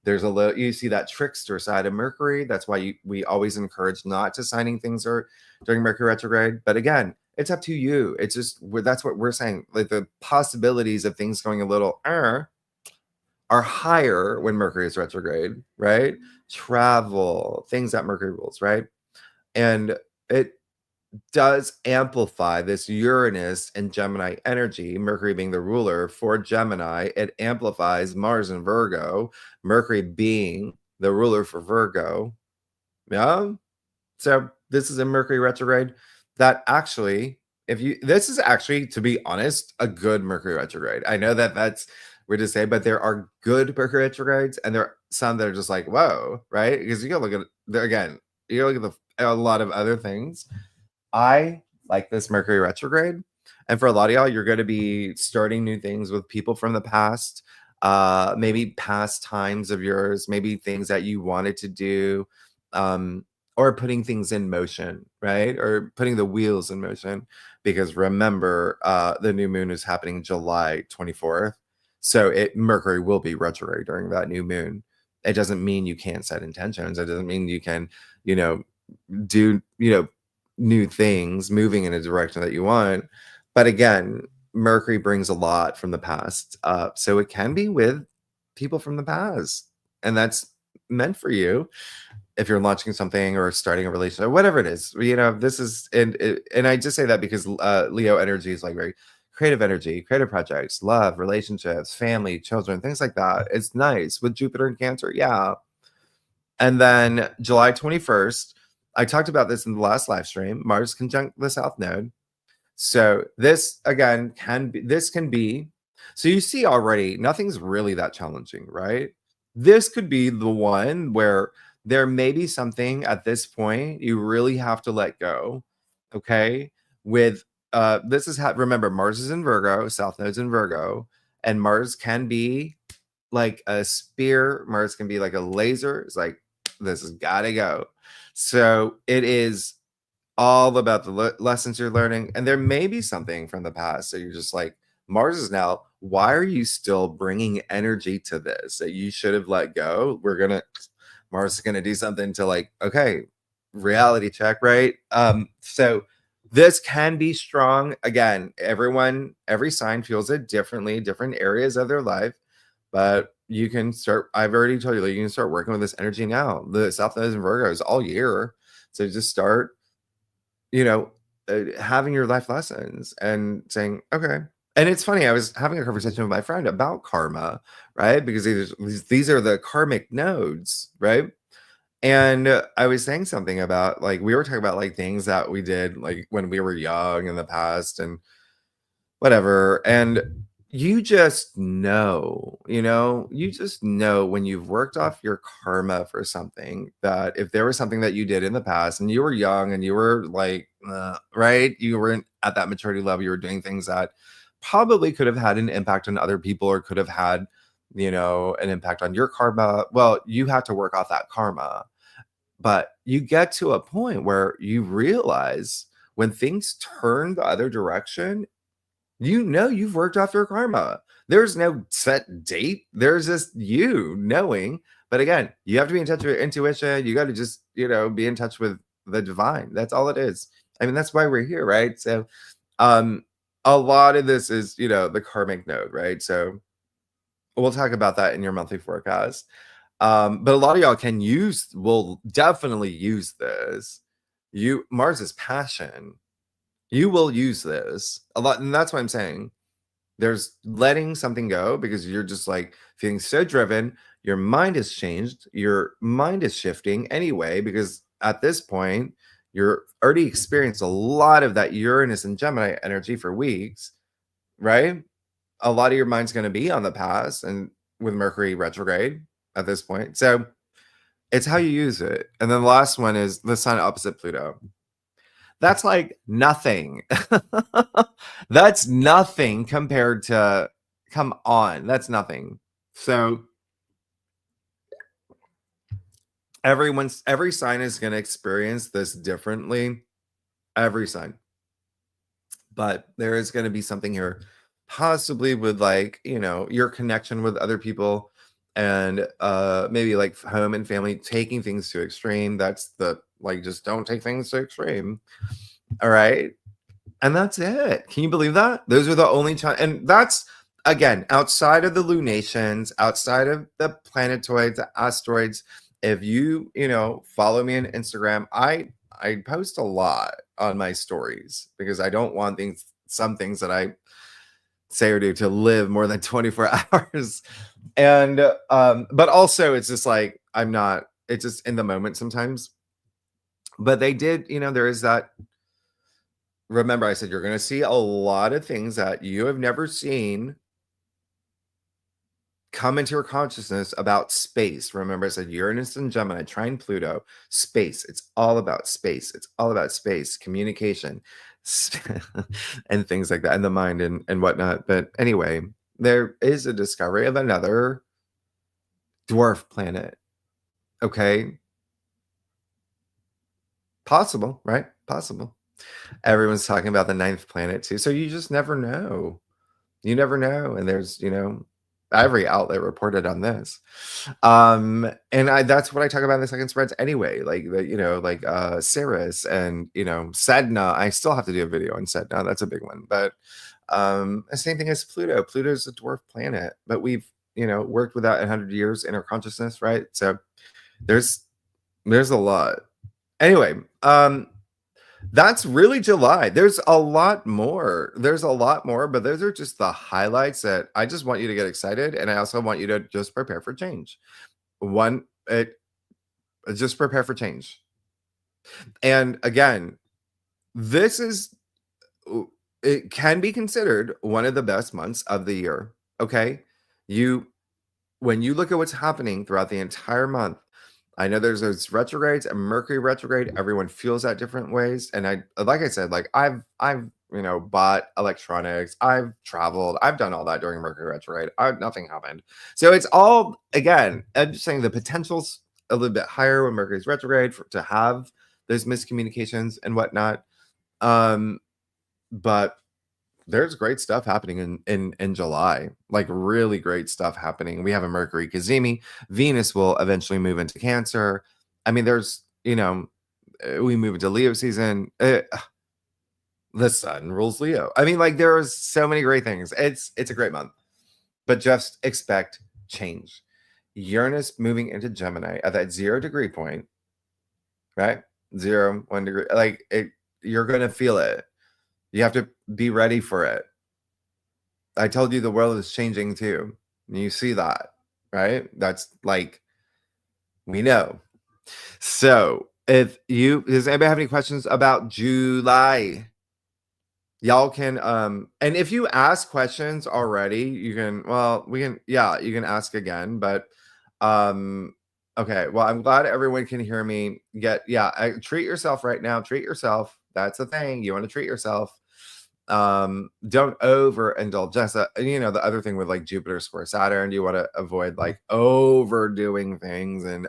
there's a little, you see that trickster side of Mercury. That's why we always encourage not to signing things during Mercury retrograde. But again, It's up to you. It's just that's what we're saying. Like the possibilities of things going a little are higher when Mercury is retrograde, right? Travel, things that Mercury rules, right? And it does amplify this Uranus and Gemini energy, Mercury being the ruler for Gemini. It amplifies Mars and Virgo, Mercury being the ruler for Virgo. Yeah. So this is a Mercury retrograde that actually, this is actually, to be honest, a good Mercury retrograde. I know that that's weird to say, but there are good Mercury retrogrades, and there are some that are just like, whoa, right? Because you can look at again, you look at a lot of other things. I like this Mercury retrograde. And for a lot of y'all, you're going to be starting new things with people from the past, maybe past times of yours, maybe things that you wanted to do, or putting things in motion, right? Or putting the wheels in motion. Because remember, the new moon is happening July 24th. So Mercury will be retrograde during that new moon. It doesn't mean you can't set intentions. It doesn't mean you can, do, new things, moving in a direction that you want. But again, Mercury brings a lot from the past. So it can be with people from the past. And that's meant for you if you're launching something or starting a relationship, whatever it is. This is, and I just say that because Leo energy is like very creative energy, creative projects, love, relationships, family, children, things like that. It's nice with Jupiter and Cancer. Yeah. And then July 21st, I talked about this in the last live stream, Mars conjunct the South Node. So this again can be, so you see already nothing's really that challenging, right? This could be the one where there may be something at this point you really have to let go. Okay. With this is remember, Mars is in Virgo, South Node's in Virgo, and Mars can be like a spear, Mars can be like a laser. It's like, this has got to go. So it is all about the lessons you're learning. And there may be something from the past. So you're just like, Mars is now, why are you still bringing energy to this that you should have let go? Mars is going to do something to like, okay, reality check, right? So this can be strong. Again, every sign feels it differently, different areas of their life. But you can start, I've already told you, you can start working with this energy now. The South Node and Virgos all year. So just start, having your life lessons and saying, okay. And it's funny, I was having a conversation with my friend about karma, right? Because these are the karmic nodes, right? And I was saying something about, like, we were talking about like things that we did like when we were young in the past and whatever. And you just know, when you've worked off your karma for something, that if there was something that you did in the past and you were young and you were like, right, you weren't at that maturity level, you were doing things that probably could have had an impact on other people or could have had, an impact on your karma. Well, you have to work off that karma. But you get to a point where you realize when things turn the other direction, you've worked off your karma. There's no set date. There's just you knowing. But again, you have to be in touch with your intuition. You got to just, be in touch with the divine. That's all it is. I mean, that's why we're here, right? So a lot of this is, the karmic node, right? So we'll talk about that in your monthly forecast. But a lot of y'all will definitely use this. Mars is passion. You will use this a lot. And that's what I'm saying. There's letting something go because you're just like feeling so driven. Your mind has changed. Your mind is shifting anyway, because at this point, you're already experienced a lot of that Uranus and Gemini energy for weeks, right? A lot of your mind's going to be on the past and with Mercury retrograde at this point. So it's how you use it. And then the last one is the sun opposite Pluto. That's like nothing. That's nothing compared to, come on, that's nothing. So every sign is going to experience this differently. Every sign. But there is going to be something here, possibly with like, your connection with other people and maybe like home and family, taking things to extreme. That's the, like, just don't take things to extreme. All right. And that's it. Can you believe that? Those are the only time, and that's again outside of the lunations, outside of the planetoids, the asteroids. If you follow me on Instagram, I post a lot on my stories because I don't want some things that I say or do to live more than 24 hours. And but also it's just like I'm not, it's just in the moment sometimes. But they did, there is that. Remember, I said you're going to see a lot of things that you have never seen come into your consciousness about space. Remember, I said Uranus and Gemini, trine Pluto, space. It's all about space. It's all about space, communication, and things like that, and the mind and whatnot. But anyway, there is a discovery of another dwarf planet. Okay. Possible, right? Possible. Everyone's talking about the ninth planet too. So you just never know. You never know. And there's, every outlet reported on this. And that's what I talk about in the second spreads anyway. Like Ceres and Sedna. I still have to do a video on Sedna. That's a big one. But the same thing as Pluto. Pluto's a dwarf planet, but we've, worked with that 100 years in our consciousness, right? So there's a lot. Anyway, that's really July. There's a lot more. But those are just the highlights that I just want you to get excited. And I also want you to just prepare for change. Just prepare for change. And again, it can be considered one of the best months of the year. Okay. When you look at what's happening throughout the entire month, I know there's those retrogrades and Mercury retrograde. Everyone feels that different ways. And like I said, I've bought electronics. I've traveled. I've done all that during Mercury retrograde. Nothing happened. So it's all, again, I'm just saying the potential's a little bit higher when Mercury's retrograde to have those miscommunications and whatnot. But there's great stuff happening in July, like really great stuff happening. We have a Mercury Cazimi. Venus will eventually move into Cancer. I mean, we move into Leo season. The sun rules Leo. I mean, there's so many great things. It's a great month, but just expect change. Uranus moving into Gemini at that 0 degree point, right? 0, 1 degree. You're going to feel it. You have to be ready for it. I told you the world is changing too. You see that, right? That's we know. So does anybody have any questions about July? Y'all can, and if you ask questions already, you can ask again, but, okay. Well, I'm glad everyone can hear me. Treat yourself right now. Treat yourself. That's the thing. You want to treat yourself. Don't overindulge. Just the other thing with Jupiter square Saturn, you want to avoid overdoing things and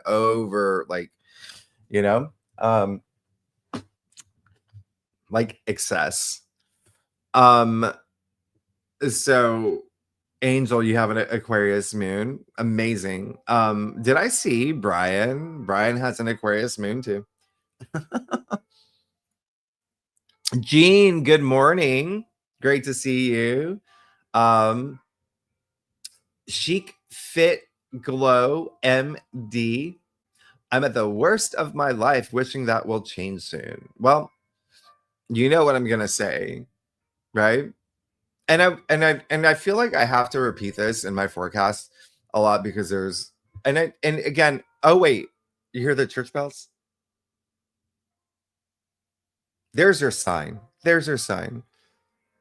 excess. So Angel, you have an Aquarius moon. Amazing. Did I see Brian? Brian has an Aquarius moon too. Jean, good morning. Great to see you. Chic Fit Glow MD. I'm at the worst of my life, wishing that will change soon. Well, you know what I'm gonna say, right? And I feel like I have to repeat this in my forecast a lot because again, oh wait, you hear the church bells? There's your sign. There's your sign.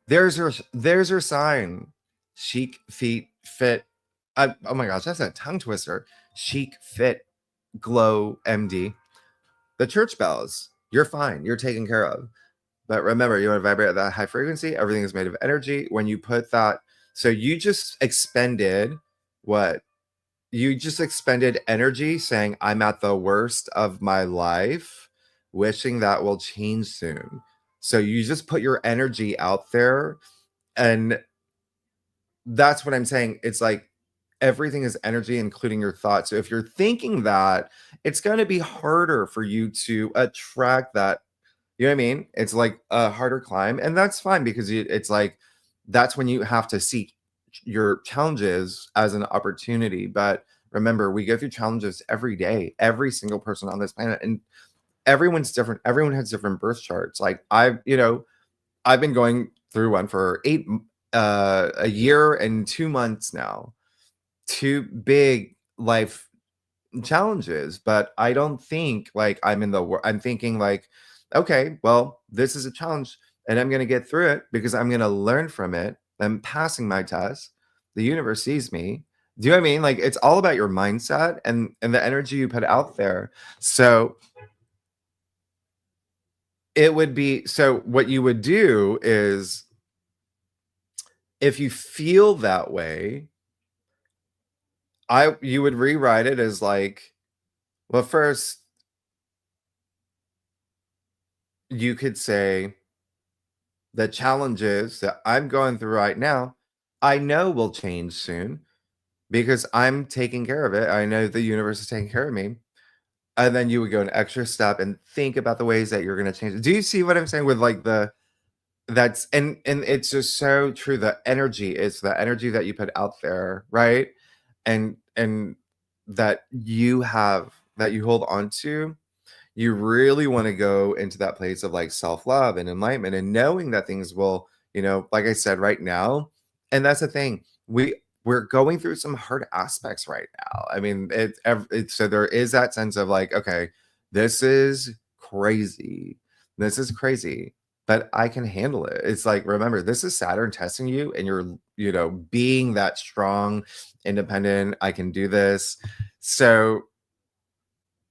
There's your sign. Chic, feet, fit. Oh my gosh, that's a tongue twister. Chic, fit, glow, MD. The church bells. You're fine. You're taken care of. But remember, you want to vibrate at that high frequency. Everything is made of energy. When you put that, so you just expended what? You just expended energy saying, I'm at the worst of my life, wishing that will change soon. So you just put your energy out there. And that's what I'm saying. It's everything is energy, including your thoughts. So if you're thinking that, it's going to be harder for you to attract that You know what I mean? It's like a harder climb, and that's fine because it's like that's when you have to see your challenges as an opportunity. But remember, we go through challenges every day, every single person on this planet, and everyone's different. Everyone has different birth charts. Like I've been going through one for a year and 2 months now. Two big life challenges, but I don't think like I'm thinking like, okay, well, this is a challenge and I'm going to get through it because I'm going to learn from it. I'm passing my test. The universe sees me. Do you know what I mean? Like it's all about your mindset and the energy you put out there. So it would be, so what you would do is if you feel that way, you would rewrite it as like, well, first you could say the challenges that I'm going through right now, I know will change soon because I'm taking care of it. I know the universe is taking care of me. And then you would go an extra step and think about the ways that you're going to change it. Do you see what I'm saying with like that's and it's just so true. The energy is the energy that you put out there, right? And that you have, that you hold on to. You really want to go into that place of like self-love and enlightenment and knowing that things will, like I said, right now. And that's the thing. We're going through some hard aspects right now. I mean, so there is that sense of like, okay, this is crazy. This is crazy, but I can handle it. It's like, remember, this is Saturn testing you and you're, being that strong, independent. I can do this. So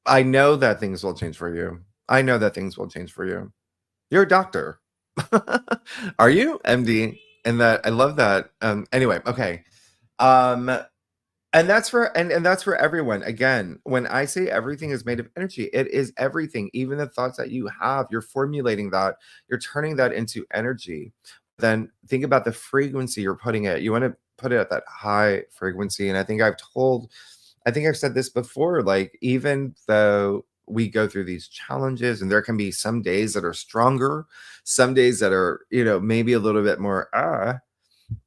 I know that things will change for you. I know that things will change for you. You're a doctor. Are you? MD. And that I love that. Anyway, okay. Um and that's for and that's for everyone. Again, when I say everything is made of energy, it is everything. Even the thoughts that you have, you're formulating that, you're turning that into energy. Then think about the frequency you're putting it. You want to put it at that high frequency. And I think I've said this before, like, even though we go through these challenges and there can be some days that are stronger, some days that are, maybe a little bit more,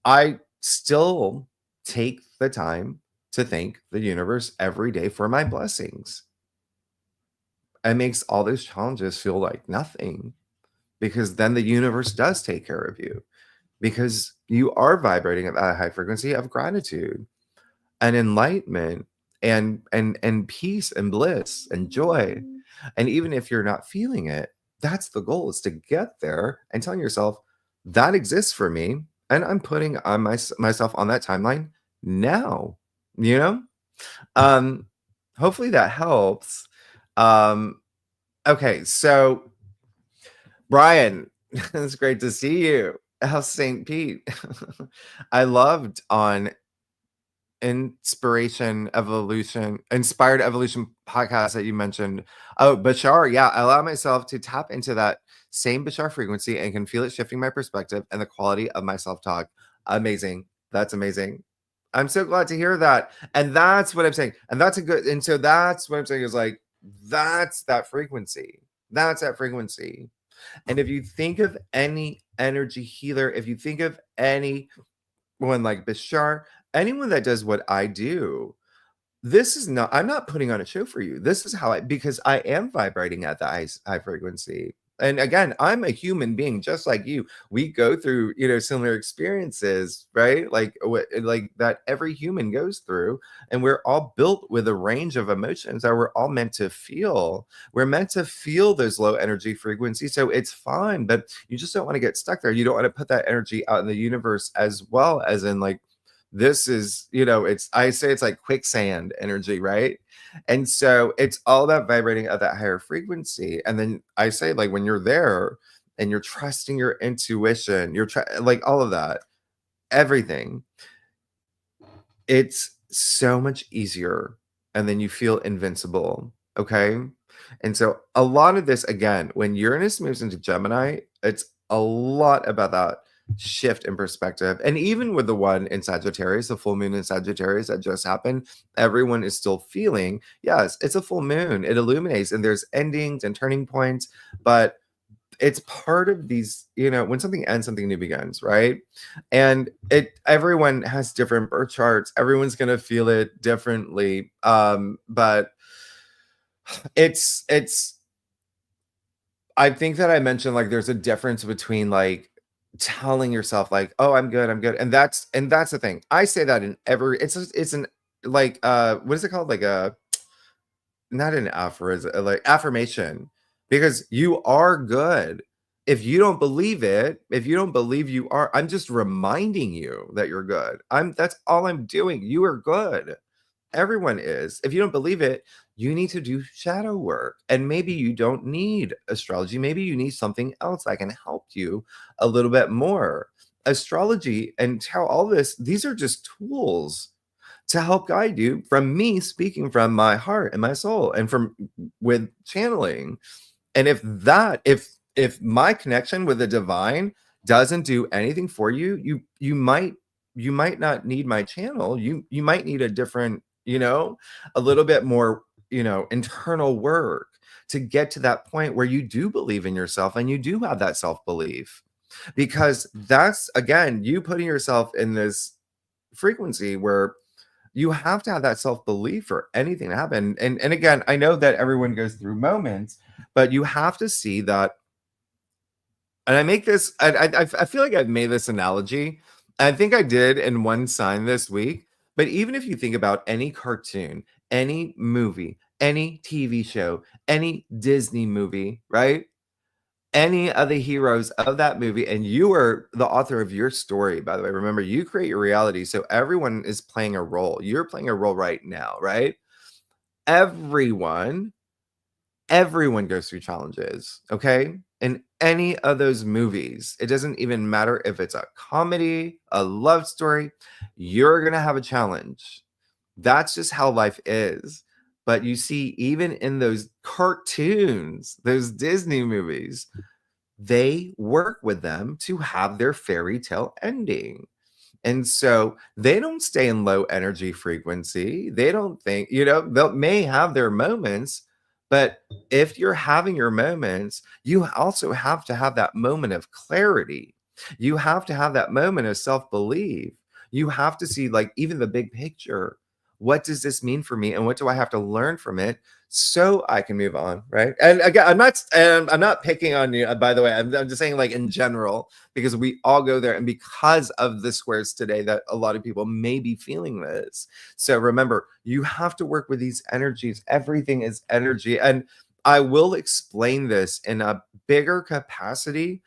I still take the time to thank the universe every day for my blessings. It makes all those challenges feel like nothing because then the universe does take care of you because you are vibrating at that high frequency of gratitude and enlightenment and peace and bliss and joy. And even if you're not feeling it, that's the goal, is to get there and telling yourself that exists for me and I'm putting on myself on that timeline now, you know um hopefully that helps. um okay, so Brian, it's great to see you. How's St. Pete? I loved on Inspired Evolution podcast that you mentioned. Oh, Bashar, yeah, I allow myself to tap into that same Bashar frequency and can feel it shifting my perspective and the quality of my self-talk. Amazing. That's amazing. I'm so glad to hear that. And that's what I'm saying. And so that's what I'm saying is like, that's that frequency. That's that frequency. And if you think of any energy healer, if you think of anyone like Bashar, anyone that does what I do, I'm not putting on a show for you. This is because I am vibrating at the high frequency. And again, I'm a human being just like you. We go through, similar experiences, right? Like that every human goes through. And we're all built with a range of emotions that we're all meant to feel. We're meant to feel those low energy frequencies. So it's fine, but you just don't want to get stuck there. You don't want to put that energy out in the universe as well, as in like, this is, I say it's like quicksand energy, right? And so it's all about vibrating at that higher frequency. And then I say, like, when you're there and you're trusting your intuition, like all of that, everything, it's so much easier. And then you feel invincible. Okay. And so a lot of this, again, when Uranus moves into Gemini, it's a lot about that shift in perspective. And even with the one in Sagittarius, the full moon in Sagittarius that just happened, everyone is still feeling, yes, it's a full moon. It illuminates and there's endings and turning points, but it's part of these, when something ends, something new begins, right? And everyone has different birth charts. Everyone's gonna feel it differently. But it's I think that I mentioned, like, there's a difference between, like, telling yourself, like, "Oh, I'm good," and that's the thing. I say that in every it's an like, what is it called? Like a not an aphorism, like affirmation, because you are good. If you don't believe it, if you don't believe you are, I'm just reminding you that you're good. That's all I'm doing. You are good. Everyone is. If you don't believe it, you need to do shadow work. And maybe you don't need astrology. Maybe you need something else that can help you a little bit more. Astrology and how all this, these are just tools to help guide you from me speaking from my heart and my soul and from with channeling. And if my connection with the divine doesn't do anything for you, you might not need my channel. You might need a different, a little bit more, internal work to get to that point where you do believe in yourself and you do have that self-belief. Because that's again, you putting yourself in this frequency where you have to have that self-belief for anything to happen. And again, I know that everyone goes through moments, but you have to see that. And I make this, I feel like I've made this analogy. I think I did in one sign this week. But even if you think about any cartoon, any movie, any TV show, any Disney movie, right? Any of the heroes of that movie, and you are the author of your story, by the way. Remember, you create your reality. So everyone is playing a role. You're playing a role right now, right? Everyone everyone goes through challenges, okay? In any of those movies, it doesn't even matter if it's a comedy, a love story, you're gonna have a challenge. That's just how life is. But you see, even in those cartoons, those Disney movies, they work with them to have their fairy tale ending. And so they don't stay in low energy frequency. They don't think, they may have their moments, but if you're having your moments, you also have to have that moment of clarity. You have to have that moment of self belief. You have to see, like, even the big picture. What does this mean for me? And what do I have to learn from it so I can move on? Right. And again, I'm not picking on you, by the way. I'm just saying, like, in general, because we all go there. And because of the squares today, that a lot of people may be feeling this. So remember, you have to work with these energies. Everything is energy. And I will explain this in a bigger capacity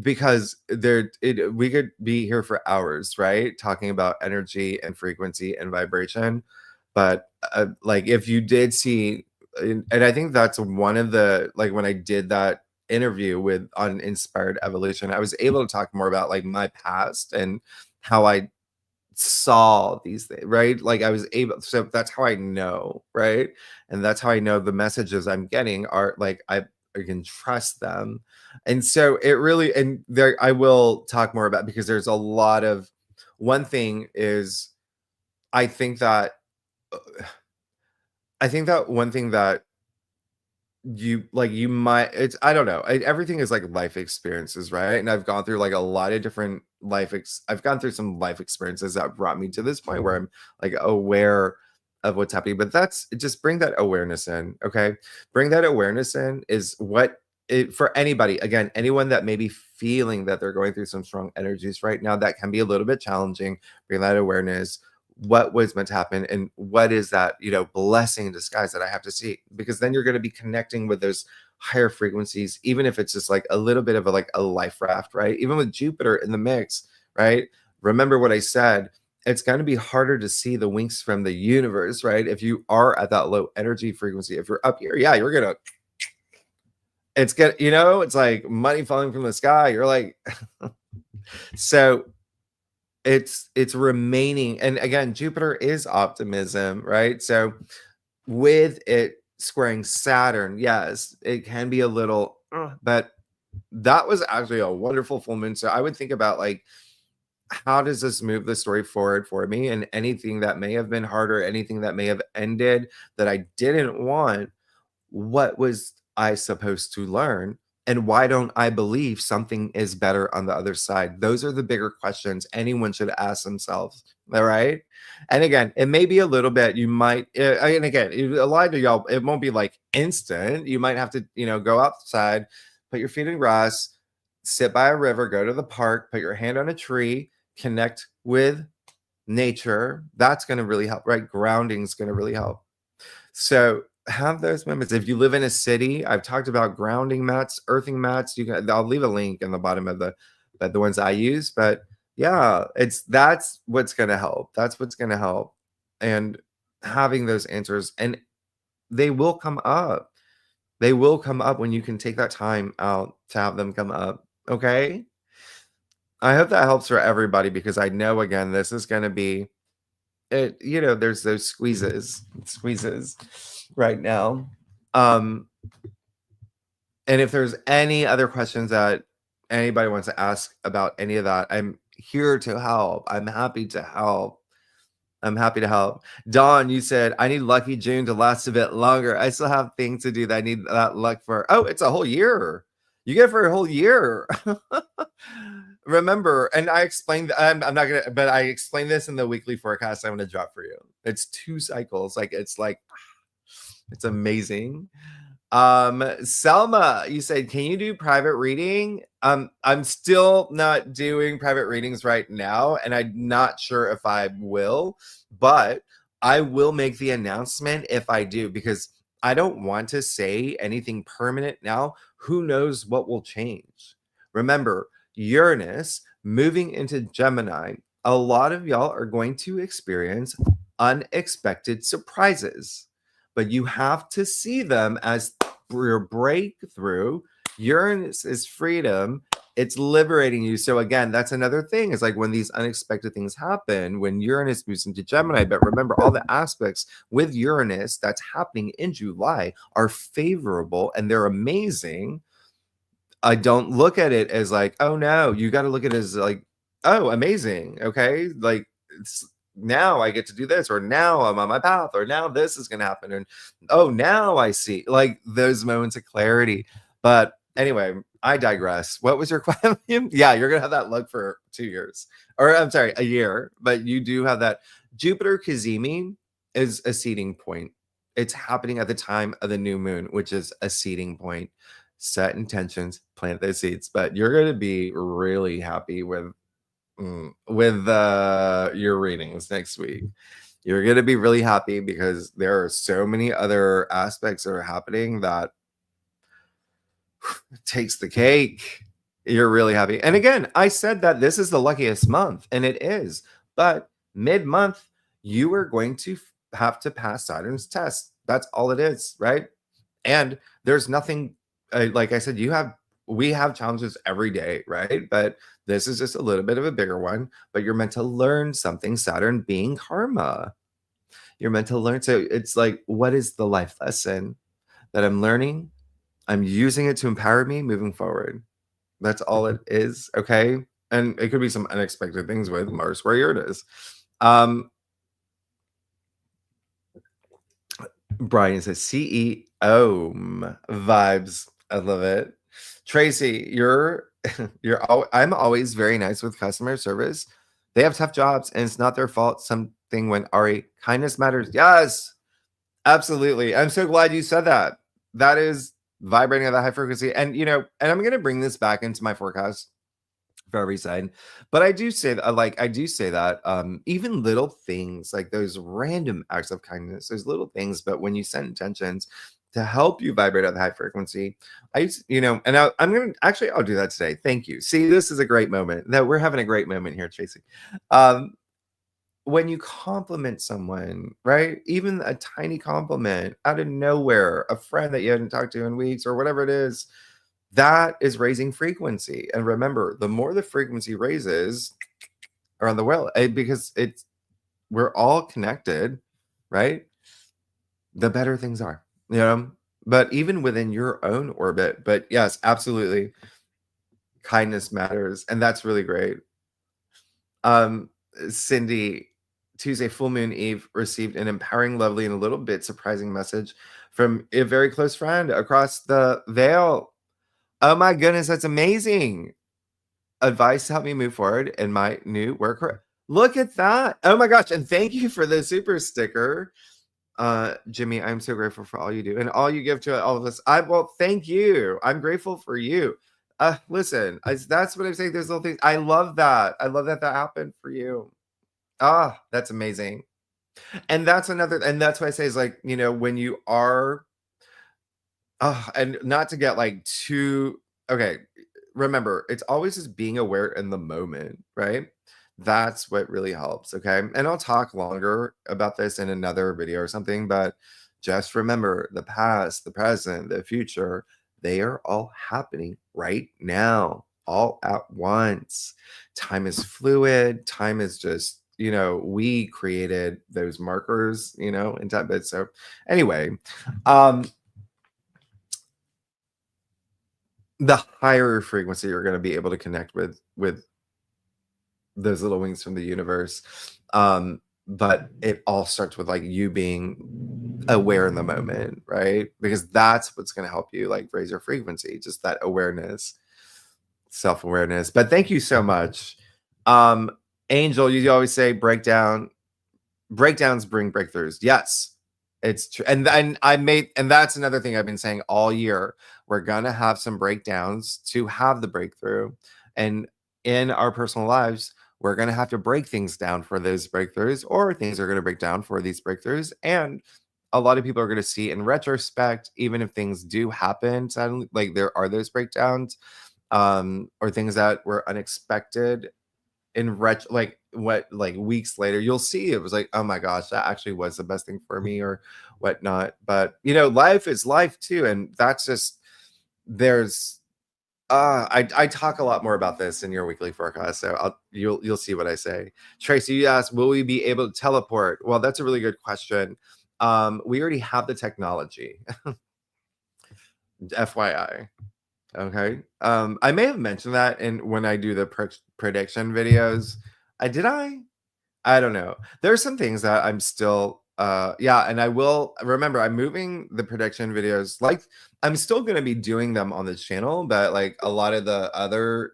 because we could be here for hours, right? Talking about energy and frequency and vibration. But like, if you did see, and I think that's one of the, like, when I did that interview with on Inspired Evolution, I was able to talk more about, like, my past and how I saw these things, right? Like, I was able, so that's how I know, right? And that's how I know the messages I'm getting are, like, I can trust them. And so it really, and there I will talk more about, because there's a lot of, one thing is, I think that one thing that you might, it's, I don't know, everything is like life experiences, right? And I've gone through, like, a lot of different I've gone through some life experiences that brought me to this point where I'm, like, aware of what's happening. But that's just, bring that awareness in, okay? Bring that awareness in is what it, for anybody, again, anyone that may be feeling that they're going through some strong energies right now that can be a little bit challenging. Bring that awareness. What was meant to happen, and what is that, blessing in disguise that I have to see? Because then you're going to be connecting with those higher frequencies, even if it's just like a little bit of a, like, a life raft, right? Even with Jupiter in the mix, right? Remember what I said, it's going to be harder to see the winks from the universe, right? If you are at that low energy frequency. If you're up here, yeah, you're gonna, it's like money falling from the sky. You're like, so it's remaining. And again, Jupiter is optimism, right? So with it squaring Saturn, yes, it can be a little, but that was actually a wonderful full moon. So I would think about, like, how does this move the story forward for me? And anything that may have been harder, anything that may have ended that I didn't want, what was I supposed to learn And why don't I believe something is better on the other side? Those are the bigger questions anyone should ask themselves. All right. And again, it may be a little bit, you might, and again, a lot of y'all, it won't be like instant. You might have to, go outside, put your feet in grass, sit by a river, go to the park, put your hand on a tree, connect with nature. That's going to really help, right? Grounding is going to really help. So have those moments. If you live in a city, I've talked about grounding mats, earthing mats. I'll leave a link in the bottom of the ones I use. But yeah, that's what's gonna help. That's what's gonna help. And having those answers, and they will come up. They will come up when you can take that time out to have them come up. Okay. I hope that helps for everybody, because I know, again, this is gonna be it, there's those squeezes right now. And if there's any other questions that anybody wants to ask about any of that, I'm here to help. I'm happy to help. Dawn, you said, I need lucky June to last a bit longer. I still have things to do that I need that luck for. Oh, it's a whole year. You get it for a whole year. Remember, and I explained, I'm not going to, but I explained this in the weekly forecast I'm going to drop for you. It's 2 cycles. It's amazing. Selma, you said, can you do private reading? I'm still not doing private readings right now, and I'm not sure if I will, but I will make the announcement if I do, because I don't want to say anything permanent now. Who knows what will change? Remember, Uranus moving into Gemini, a lot of y'all are going to experience unexpected surprises, but you have to see them as your breakthrough. Uranus is freedom. It's liberating you. So again, that's another thing. It's like when these unexpected things happen, when Uranus moves into Gemini. But remember, all the aspects with Uranus that's happening in July are favorable and they're amazing. I don't look at it as like, oh no, you got to look at it as like, oh, amazing. Okay. Like, now I get to do this, or now I'm on my path, or now this is going to happen. And oh, now I see, like, those moments of clarity. But anyway, I digress. What was your question? Yeah, you're going to have that luck for 2 years, or I'm sorry, a year, but you do have that. Jupiter Kazemi is a seeding point. It's happening at the time of the new moon, which is a seeding point. Set intentions, plant those seeds, but you're going to be really happy with your readings next week. You're going to be really happy because there are so many other aspects that are happening that takes the cake. You're really happy. And again, I said that this is the luckiest month, and it is. But mid-month, you are going to have to pass Saturn's test. That's all it is, right? And there's nothing, like I said, we have challenges every day, right? But this is just a little bit of a bigger one. But you're meant to learn something, Saturn being karma. You're meant to learn. So it's like, what is the life lesson that I'm learning? I'm using it to empower me moving forward. That's all it is. Okay. And it could be some unexpected things with Mars square Uranus. Brian says CEO vibes. I love it. Tracy, I'm always very nice with customer service. They have tough jobs and it's not their fault. Something went Ari. Kindness matters. Yes, absolutely. I'm so glad you said that. That is vibrating at that high frequency. And and I'm going to bring this back into my forecast for every side. But I do say that even little things, like those random acts of kindness, those little things, but when you set intentions to help you vibrate at the high frequency, and I'm going to actually, I'll do that today. Thank you. See, this is a great moment. That we're having a great moment here, Tracy. When you compliment someone, right? Even a tiny compliment out of nowhere, a friend that you hadn't talked to in weeks or whatever it is, that is raising frequency. And remember, the more the frequency raises around the world, because we're all connected, right? The better things are, but even within your own orbit. But yes, absolutely. Kindness matters. And that's really great. Cindy, Tuesday, full moon eve, received an empowering, lovely, and a little bit surprising message from a very close friend across the veil. Oh my goodness, that's amazing. Advice to help me move forward in my new work. Look at that. Oh my gosh. And thank you for the super sticker. Jimmy, I'm so grateful for all you do and all you give to all of us. Well, thank you. I'm grateful for you. Listen, that's what I'm saying. There's little things. I love that. I love that happened for you. That's amazing. And that's and that's why I say is like, when you are, and not to get like too, okay, remember, it's always just being aware in the moment, right? That's what really helps. Okay. And I'll talk longer about this in another video or something, but just remember the past, the present, the future, they are all happening right now, all at once. Time is fluid. Time is just, we created those markers, in time. But so anyway, the higher frequency you're going to be able to connect with those little wings from the universe. But it all starts with like you being aware in the moment, right? Because that's what's going to help you like raise your frequency, just that awareness, self-awareness. But thank you so much. Angel, you always say breakdowns bring breakthroughs. Yes, it's true. And that's another thing I've been saying all year. We're gonna have some breakdowns to have the breakthrough. And in our personal lives, we're gonna have to break things down for those breakthroughs, or things are gonna break down for these breakthroughs. And a lot of people are gonna see in retrospect, even if things do happen suddenly, like there are those breakdowns, or things that were unexpected in like weeks later, you'll see it was like, oh my gosh, that actually was the best thing for me or whatnot. But life is life too, and that's just there's I talk a lot more about this in your weekly forecast, so you'll see what I say. Tracy, you asked, will we be able to teleport? Well, that's a really good question. We already have the technology. FYI. Okay. I may have mentioned that when I do the prediction videos. I don't know. There's some things that I'm still yeah, and I will remember I'm moving the prediction videos. Like I'm still going to be doing them on this channel, but like a lot of the other,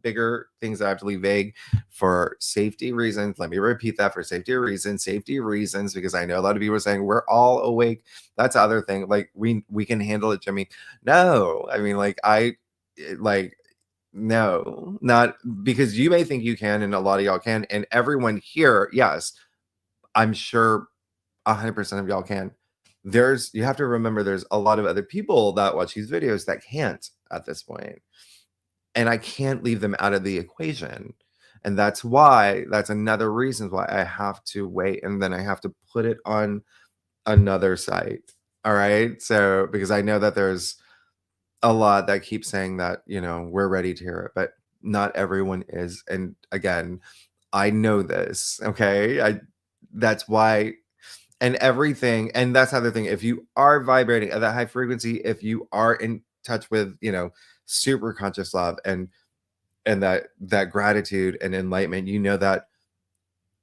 bigger things I have to leave vague for safety reasons. Let me repeat that, for safety reasons, because I know a lot of people are saying we're all awake. That's the other thing. Like we can handle it, Jimmy. No, I mean like no, not because you may think you can, and a lot of y'all can, and everyone here, yes, I'm sure 100% of y'all can. You have to remember there's a lot of other people that watch these videos that can't at this point, and I can't leave them out of the equation. And that's another reason why I have to wait, and then I have to put it on another site. All right. So because I know that there's a lot that keep saying that, we're ready to hear it, but not everyone is. And again, I know this. Okay. That's why, and everything. And that's the other thing. If you are vibrating at that high frequency, if you are in touch with, super conscious love and that gratitude and enlightenment, that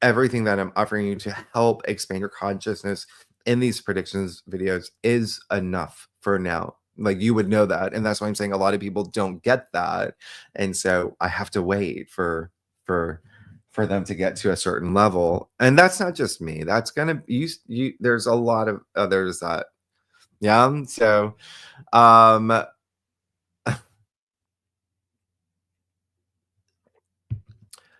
everything that I'm offering you to help expand your consciousness in these predictions videos is enough for now. Like you would know that, and that's why I'm saying a lot of people don't get that, and so I have to wait for them to get to a certain level. And that's not just me. That's gonna you. There's a lot of others that, yeah. So,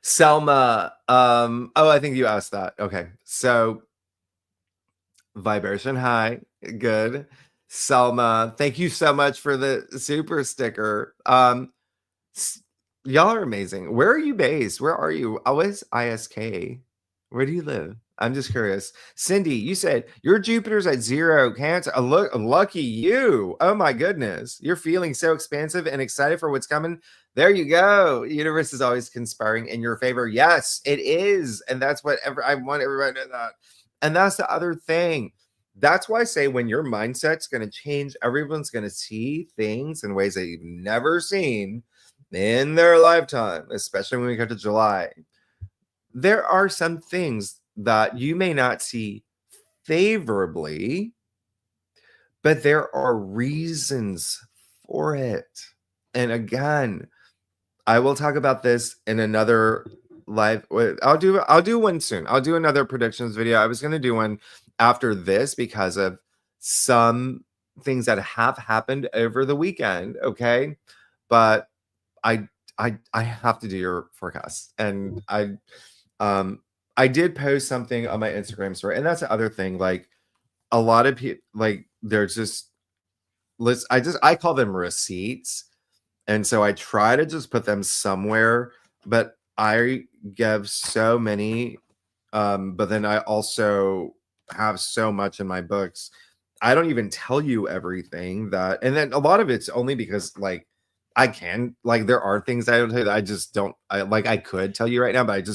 Selma. Oh, I think you asked that. Okay, so vibration high, good. Selma, thank you so much for the super sticker. Y'all are amazing. Where are you based? Where are you? Always ISK. Where do you live? I'm just curious. Cindy, you said your Jupiter's at 0 Cancer. Look, lucky you. Oh my goodness. You're feeling so expansive and excited for what's coming. There you go. Universe is always conspiring in your favor. Yes, it is. And that's what I want everybody to know that. And that's the other thing. That's why I say when your mindset's going to change, everyone's going to see things in ways that you've never seen in their lifetime, especially when we get to July. There are some things that you may not see favorably, but there are reasons for it. And again, I will talk about this in another live. I'll do one soon. I'll do another predictions video. I was going to do one after this because of some things that have happened over the weekend. Okay, but I have to do your forecast, and I did post something on my Instagram story, and that's the other thing. Like a lot of people, like they're just I call them receipts. And so I try to just put them somewhere, but I give so many. But then I also have so much in my books. I don't even tell you everything that, and then a lot of it's only because like I can, like there are things I don't tell you that I just don't. I could tell you right now, but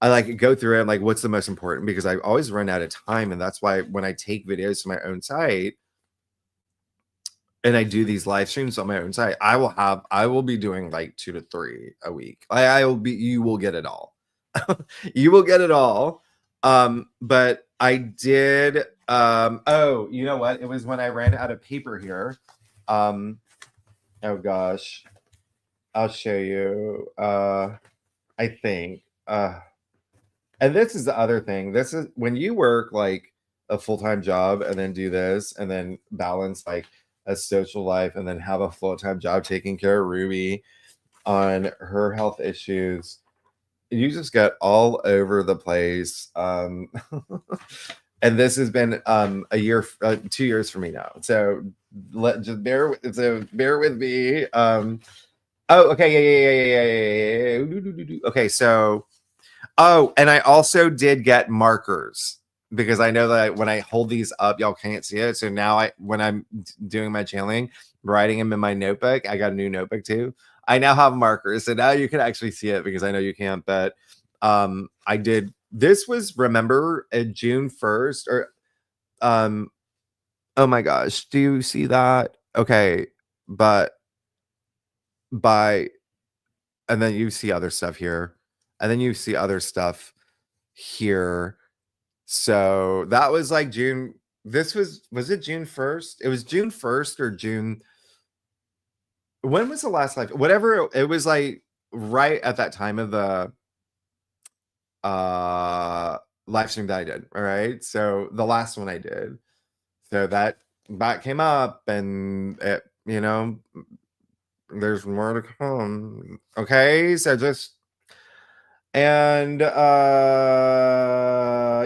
I like go through it. I'm like, what's the most important? Because I always run out of time, and that's why when I take videos to my own site and I do these live streams on my own site, I will be doing like 2 to 3 a week. You will get it all. You will get it all. But I did, oh, you know what? It was when I ran out of paper here. Oh gosh, I'll show you. I think, and this is the other thing. This is when you work like a full-time job and then do this and then balance like a social life and then have a full-time job taking care of Ruby on her health issues. You just get all over the place. And this has been a year, 2 years for me now. So bear with me. Oh, okay, yeah. Okay, so and I also did get markers because I know that when I hold these up, y'all can't see it. So now when I'm doing my channeling, writing them in my notebook, I got a new notebook too. I now have markers. So now you can actually see it because I know you can't, but I did. This was, remember, June 1st or oh my gosh, do you see that? Okay, but and then you see other stuff here, and then you see other stuff here. So that was like June. Was it June 1st? It was June 1st or June. When was the last live? Whatever. It was like right at that time of the live stream that I did. All right. So the last one I did. So that came up, and it, there's more to come. Okay. So just and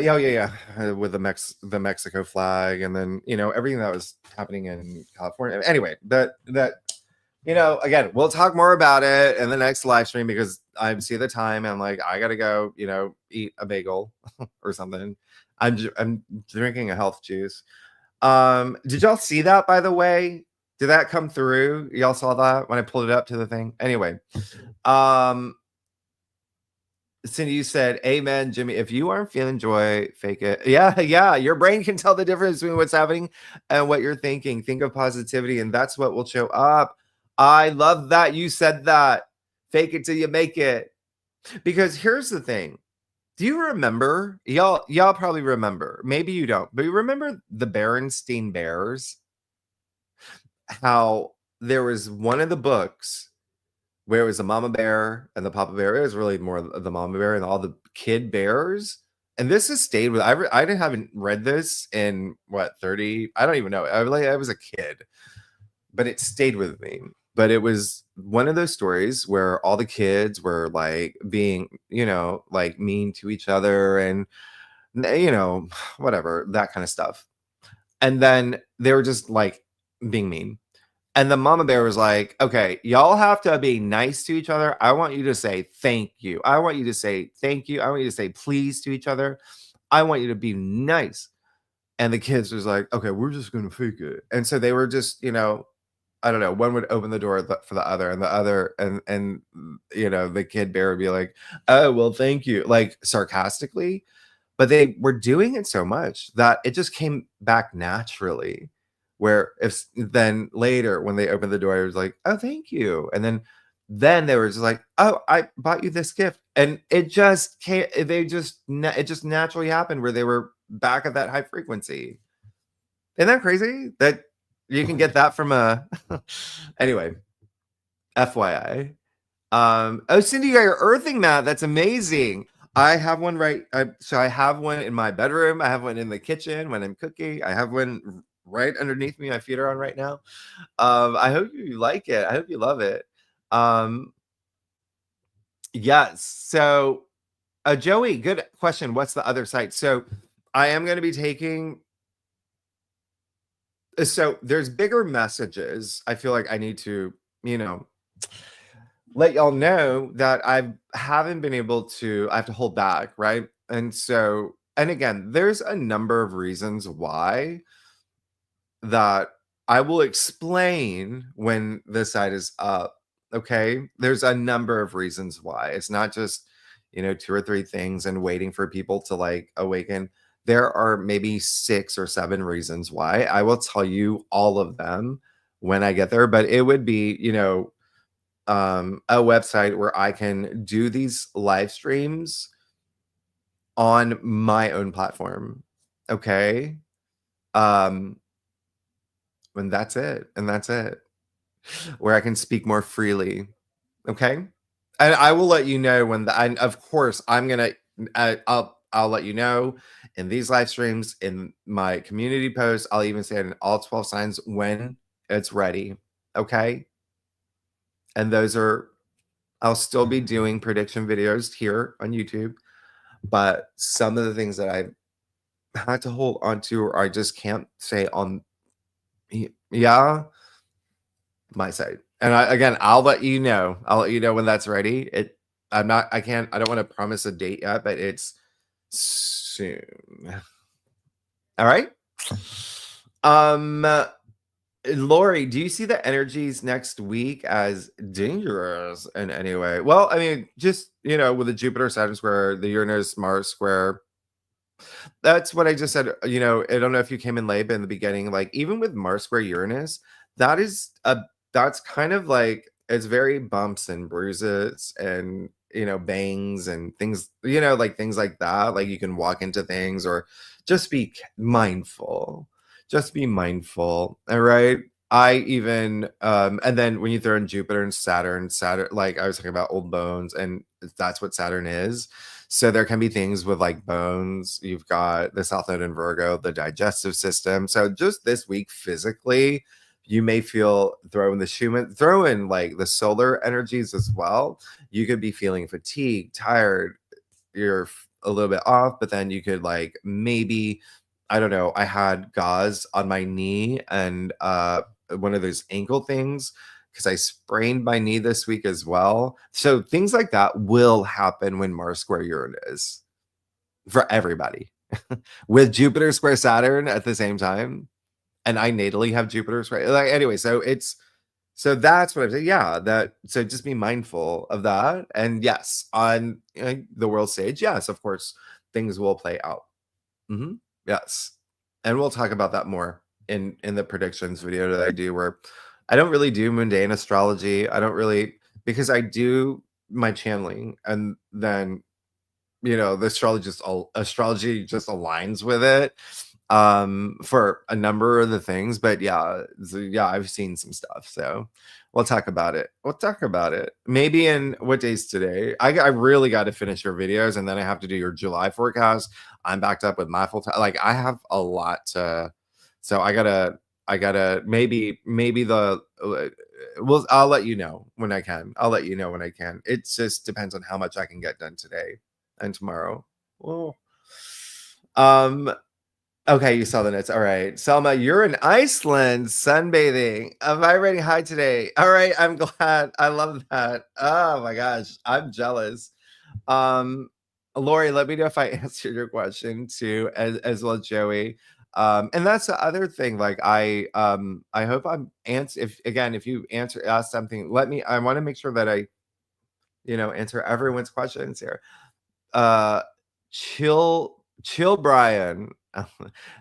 yeah, with the Mexico flag, and then everything that was happening in California. Anyway, that again, we'll talk more about it in the next live stream because I see the time and I'm like, I gotta go eat a bagel or something. I'm drinking a health juice. Did y'all see that, by the way? Did that come through? Y'all saw that when I pulled it up to the thing? Anyway, Cindy, you said, amen, Jimmy. If you aren't feeling joy, fake it. Yeah. Your brain can tell the difference between what's happening and what you're thinking. Think of positivity, and that's what will show up. I love that you said that. Fake it till you make it. Because here's the thing. Do you remember? Y'all probably remember. Maybe you don't. But you remember the Berenstain Bears? How there was one of the books where it was the mama bear and the papa bear. It was really more of the mama bear and all the kid bears. And this has stayed with, I haven't read this in 30, I don't even know. I was a kid, but it stayed with me. But it was one of those stories where all the kids were like being, like mean to each other and, whatever, that kind of stuff. And then they were just like being mean. And the mama bear was like, okay, y'all have to be nice to each other. I want you to say thank you. I want you to say thank you. I want you to say please to each other. I want you to be nice. And the kids was like, okay, we're just going to fake it. And so they were just, I don't know, one would open the door for the other, and the other, and the kid bear would be like, oh, well, thank you, like sarcastically. But they were doing it so much that it just came back naturally. Where if then later when they opened the door, it was like, oh, thank you. And then they were just like, oh, I bought you this gift. And it just came, it just naturally happened where they were back at that high frequency. Isn't that crazy? That You can get that from a anyway, FYI. Oh, Cindy, you got your earthing mat. That's amazing. I have one so I have one in my bedroom. I have one in the kitchen when I'm cooking. I have one right underneath me. My feet are on right now. I hope you like it. I hope you love it. Yes. So, Joey, good question. What's the other site? So, I am going to be taking. So, there's bigger messages. I feel like I need to, let y'all know that I haven't been able to. I have to hold back, right? And so, and again, there's a number of reasons why that I will explain when the site is up. Okay. There's a number of reasons why. It's not just, two or three things and waiting for people to like awaken. There are maybe 6 or 7 reasons why. I will tell you all of them when I get there, but it would be, a website where I can do these live streams on my own platform. Okay. And that's it. And that's it. Where I can speak more freely. Okay. And I will let you know when and of course I'm gonna I'll let you know in these live streams, in my community posts. I'll even say it in all 12 signs when it's ready. Okay. And I'll still be doing prediction videos here on YouTube, but some of the things that I had to hold on to or I just can't say on my side. And I'll let you know. I'll let you know when that's ready. I don't want to promise a date yet, but it's soon. All right. Lori, do you see the energies next week as dangerous in any way? Well, I mean, just, with the Jupiter Saturn square, the Uranus Mars square, that's what I just said. I don't know if you came in late, but in the beginning, like even with Mars square Uranus, that's kind of like it's very bumps and bruises and bangs and things, like things like that. Like you can walk into things or just be mindful. Just be mindful. All right. I even and then when you throw in Jupiter and Saturn, like I was talking about old bones, and that's what Saturn is. So there can be things with like bones. You've got the South Node in Virgo, the digestive system. So just this week physically, you may feel throw in like the solar energies as well. You could be feeling fatigued, tired, you're a little bit off, but then you could like maybe, I don't know, I had gauze on my knee and one of those ankle things because I sprained my knee this week as well. So things like that will happen when Mars square Uranus for everybody. With Jupiter square Saturn at the same time. And I natally have Jupiter square. Like anyway, so that's what I'm saying. Yeah, so just be mindful of that. And yes, on the world stage, yes, of course, things will play out. Mm-hmm. Yes. And we'll talk about that more in the predictions video that I do, where I don't really do mundane astrology. I don't really, because I do my channeling and then, the astrology just aligns with it for a number of the things. But I've seen some stuff. So we'll talk about it. Maybe in what day's today? I really got to finish your videos and then I have to do your July forecast. I'm backed up with my full time. Like I have a lot to, so I gotta maybe I'll let you know when I can. It just depends on how much I can get done today and tomorrow. Oh. Okay, you saw the notes. All right. Selma, you're in Iceland sunbathing. Am I rating high today? All right, I'm glad. I love that. Oh my gosh, I'm jealous. Lori, let me know if I answered your question too, as well as Joey. And that's the other thing. Like I hope I'm if you ask something, I want to make sure that I, answer everyone's questions here. Chill Brian.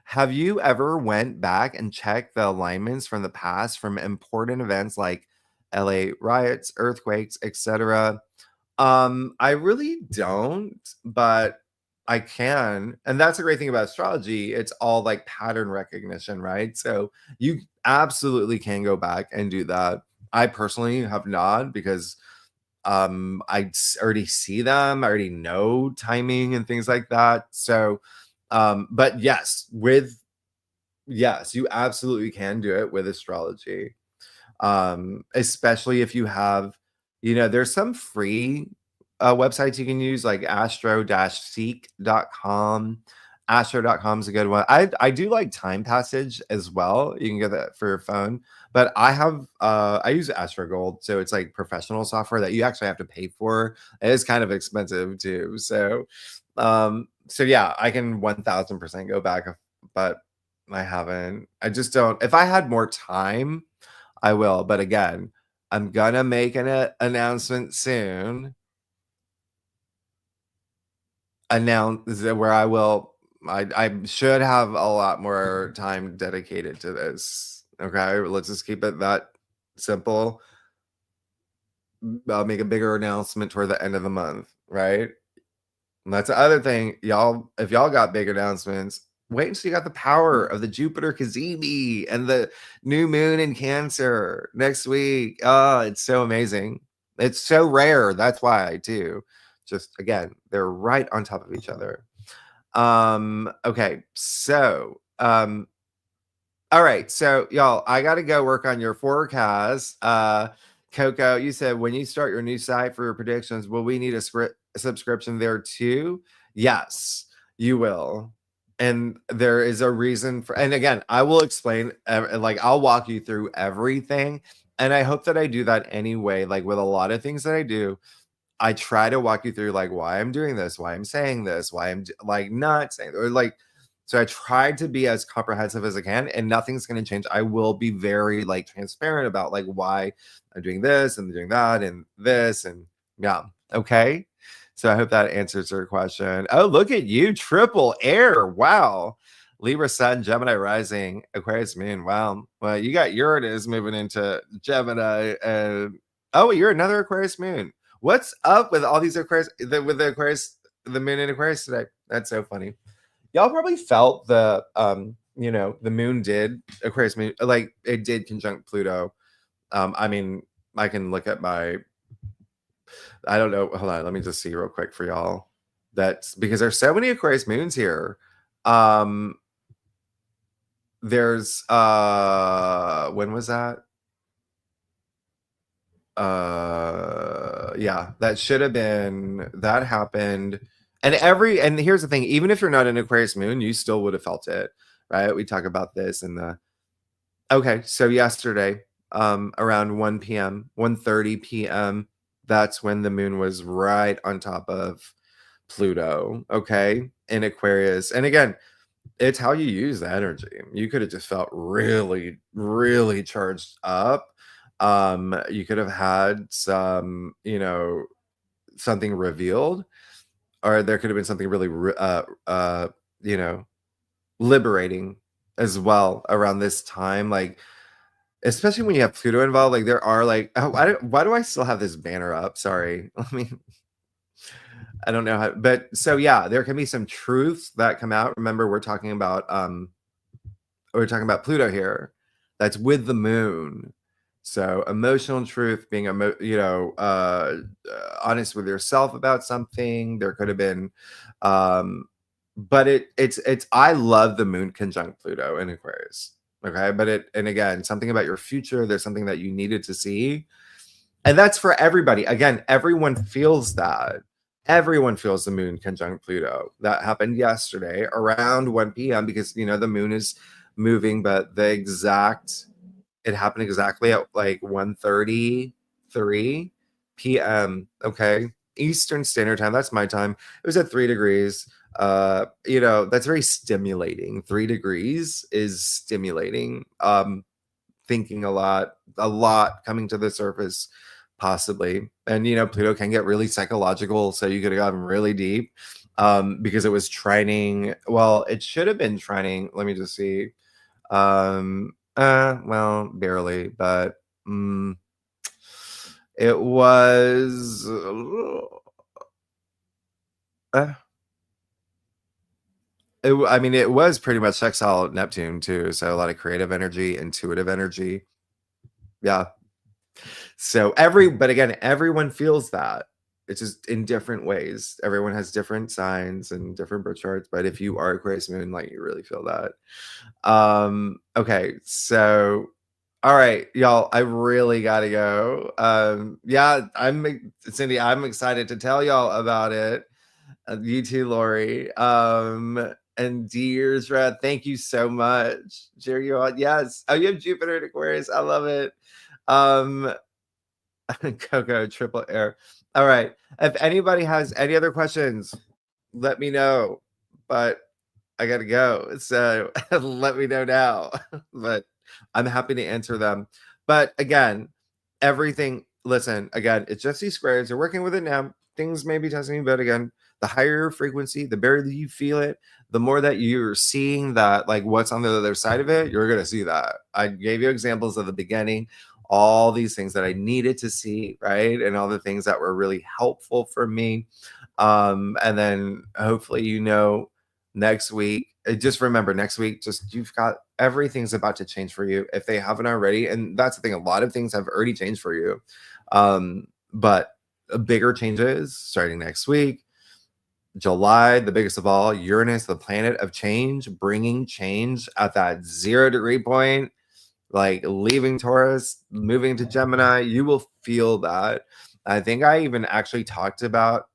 Have you ever went back and checked the alignments from the past from important events like LA riots, earthquakes, etc.? I really don't, but I can. And that's the great thing about astrology. It's all like pattern recognition, right? So you absolutely can go back and do that. I personally have not because already see them. I already know timing and things like that. So but yes, you absolutely can do it with astrology. Especially if you have, there's some free websites you can use like astro-seek.com. Astro.com is a good one. I do like Time Passage as well. You can get that for your phone. But I use Astro Gold, so it's like professional software that you actually have to pay for. It is kind of expensive too. So yeah, I can 1000% go back, but I haven't. I just don't. If I had more time, I will, but again, I'm gonna make an announcement soon. Announce where I should have a lot more time dedicated to this. Okay, let's just keep it that simple. I'll make a bigger announcement toward the end of the month, right? And that's the other thing, y'all. If y'all got big announcements, wait until you got the power of the Jupiter Cazimi and the new moon in Cancer next week. Oh, it's so amazing. It's so rare. That's why, too. Just again, they're right on top of each other. Okay, so all right, so y'all, I gotta go work on your forecast. Coco, you said when you start your new site for your predictions, will we need a subscription there too? Yes, you will. And there is a reason for, and again, I will explain, like, I'll walk you through everything. And I hope that I do that anyway, like with a lot of things that I do. I try to walk you through like why I'm doing this, why I'm saying this, why I'm like not saying, or like, so I tried to be as comprehensive as I can, and nothing's going to change. I will be very like transparent about like why I'm doing this and doing that and this and yeah. Okay. So I hope that answers your question. Oh, look at you, triple air. Wow. Libra Sun, Gemini rising, Aquarius moon. Wow. Well, you got Uranus moving into Gemini. Oh, you're another Aquarius moon. What's up with all these Aquarius, with the Aquarius, the moon in Aquarius today? That's so funny. Y'all probably felt the moon did Aquarius moon, like it did conjunct Pluto. I mean, I can look at I don't know. Hold on, let me just see real quick for y'all. That's because there's so many Aquarius moons here. There's when was that? Yeah, that happened. And here's the thing, even if you're not an Aquarius moon, you still would have felt it, right? We talk about this in the okay, so yesterday, around 1 p.m., 1:30 p.m., that's when the moon was right on top of Pluto, okay, in Aquarius. And again, it's how you use the energy. You could have just felt really, really charged up. You could have had some, something revealed, or there could have been something really, you know, liberating as well around this time. Like, especially when you have Pluto involved, like there are like, oh, why do I still have this banner up? Sorry. I don't know how, but so yeah, there can be some truths that come out. Remember, we're talking about Pluto here. That's with the moon. So emotional truth, being honest with yourself about something. There could have been, but it's. I love the moon conjunct Pluto in Aquarius. Okay, and again, something about your future. There's something that you needed to see, and that's for everybody. Again, everyone feels that. Everyone feels the moon conjunct Pluto. That happened yesterday around 1 p.m. because the moon is moving, but it happened exactly at like 1:33 p.m. Okay. Eastern Standard Time. That's my time. It was at 3 degrees. That's very stimulating. 3 degrees is stimulating. Thinking a lot coming to the surface, possibly. And Pluto can get really psychological, so you could have gotten really deep. Because it was trining. Well, it should have been trining. Let me just see. Well, barely, but it was I mean, it was pretty much sextile Neptune too. So a lot of creative energy, intuitive energy. Yeah. So but again, everyone feels that. It's just in different ways. Everyone has different signs and different birth charts. But if you are Aquarius moon, like you really feel that. Okay. So, all right, y'all, I really gotta go. Yeah, Cindy, I'm excited to tell y'all about it. You too, Lori. And Deers Red, thank you so much. Jerry, you on? Yes. Oh, you have Jupiter in Aquarius. I love it. Coco, triple air. All right. If anybody has any other questions, let me know. But I gotta go. So let me know now. But I'm happy to answer them. But again, listen, again, it's just these squares. You're working with it now. Things may be testing, but again, the higher your frequency, the better that you feel it, the more that you're seeing that, like what's on the other side of it, you're gonna see that. I gave you examples at the beginning, all these things that I needed to see, right? And all the things that were really helpful for me. And then hopefully, next week, just remember next week, you've got everything's about to change for you if they haven't already. And that's the thing, a lot of things have already changed for you. But bigger changes starting next week. July, the biggest of all, Uranus, the planet of change, bringing change at that 0-degree point, like leaving Taurus, moving to Gemini. You will feel that. I think I even actually talked about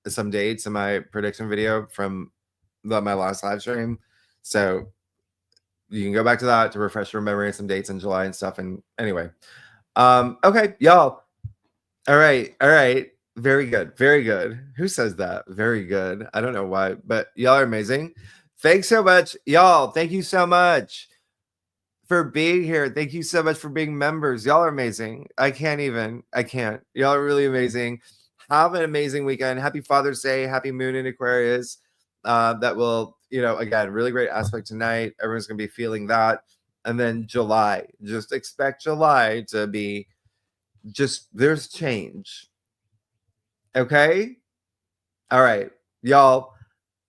some dates in my prediction video from my last live stream. So you can go back to that to refresh your memory of some dates in July and stuff. And anyway, okay, y'all. All right. Very good. Very good. Who says that? Very good. I don't know why, but y'all are amazing. Thanks so much, y'all. Thank you so much for being here. Thank you so much for being members. Y'all are amazing. I can't. Y'all are really amazing. Have an amazing weekend. Happy Father's Day. Happy Moon in Aquarius. That will, again, really great aspect tonight. Everyone's going to be feeling that. And then July, just expect July to be there's change. Okay. All right, y'all.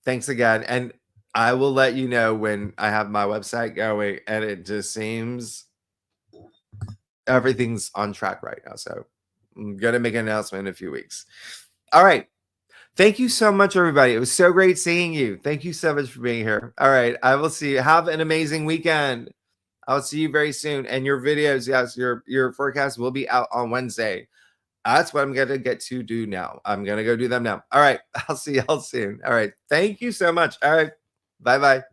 Thanks again. And I will let you know when I have my website going, and it just seems everything's on track right now. So I'm going to make an announcement in a few weeks. All right. Thank you so much, everybody. It was so great seeing you. Thank you so much for being here. All right. I will see you. Have an amazing weekend. I'll see you very soon. And your videos, yes, your forecast will be out on Wednesday. That's what I'm going to get to do now. I'm going to go do them now. All right. I'll see y'all soon. All right. Thank you so much. All right. Bye-bye.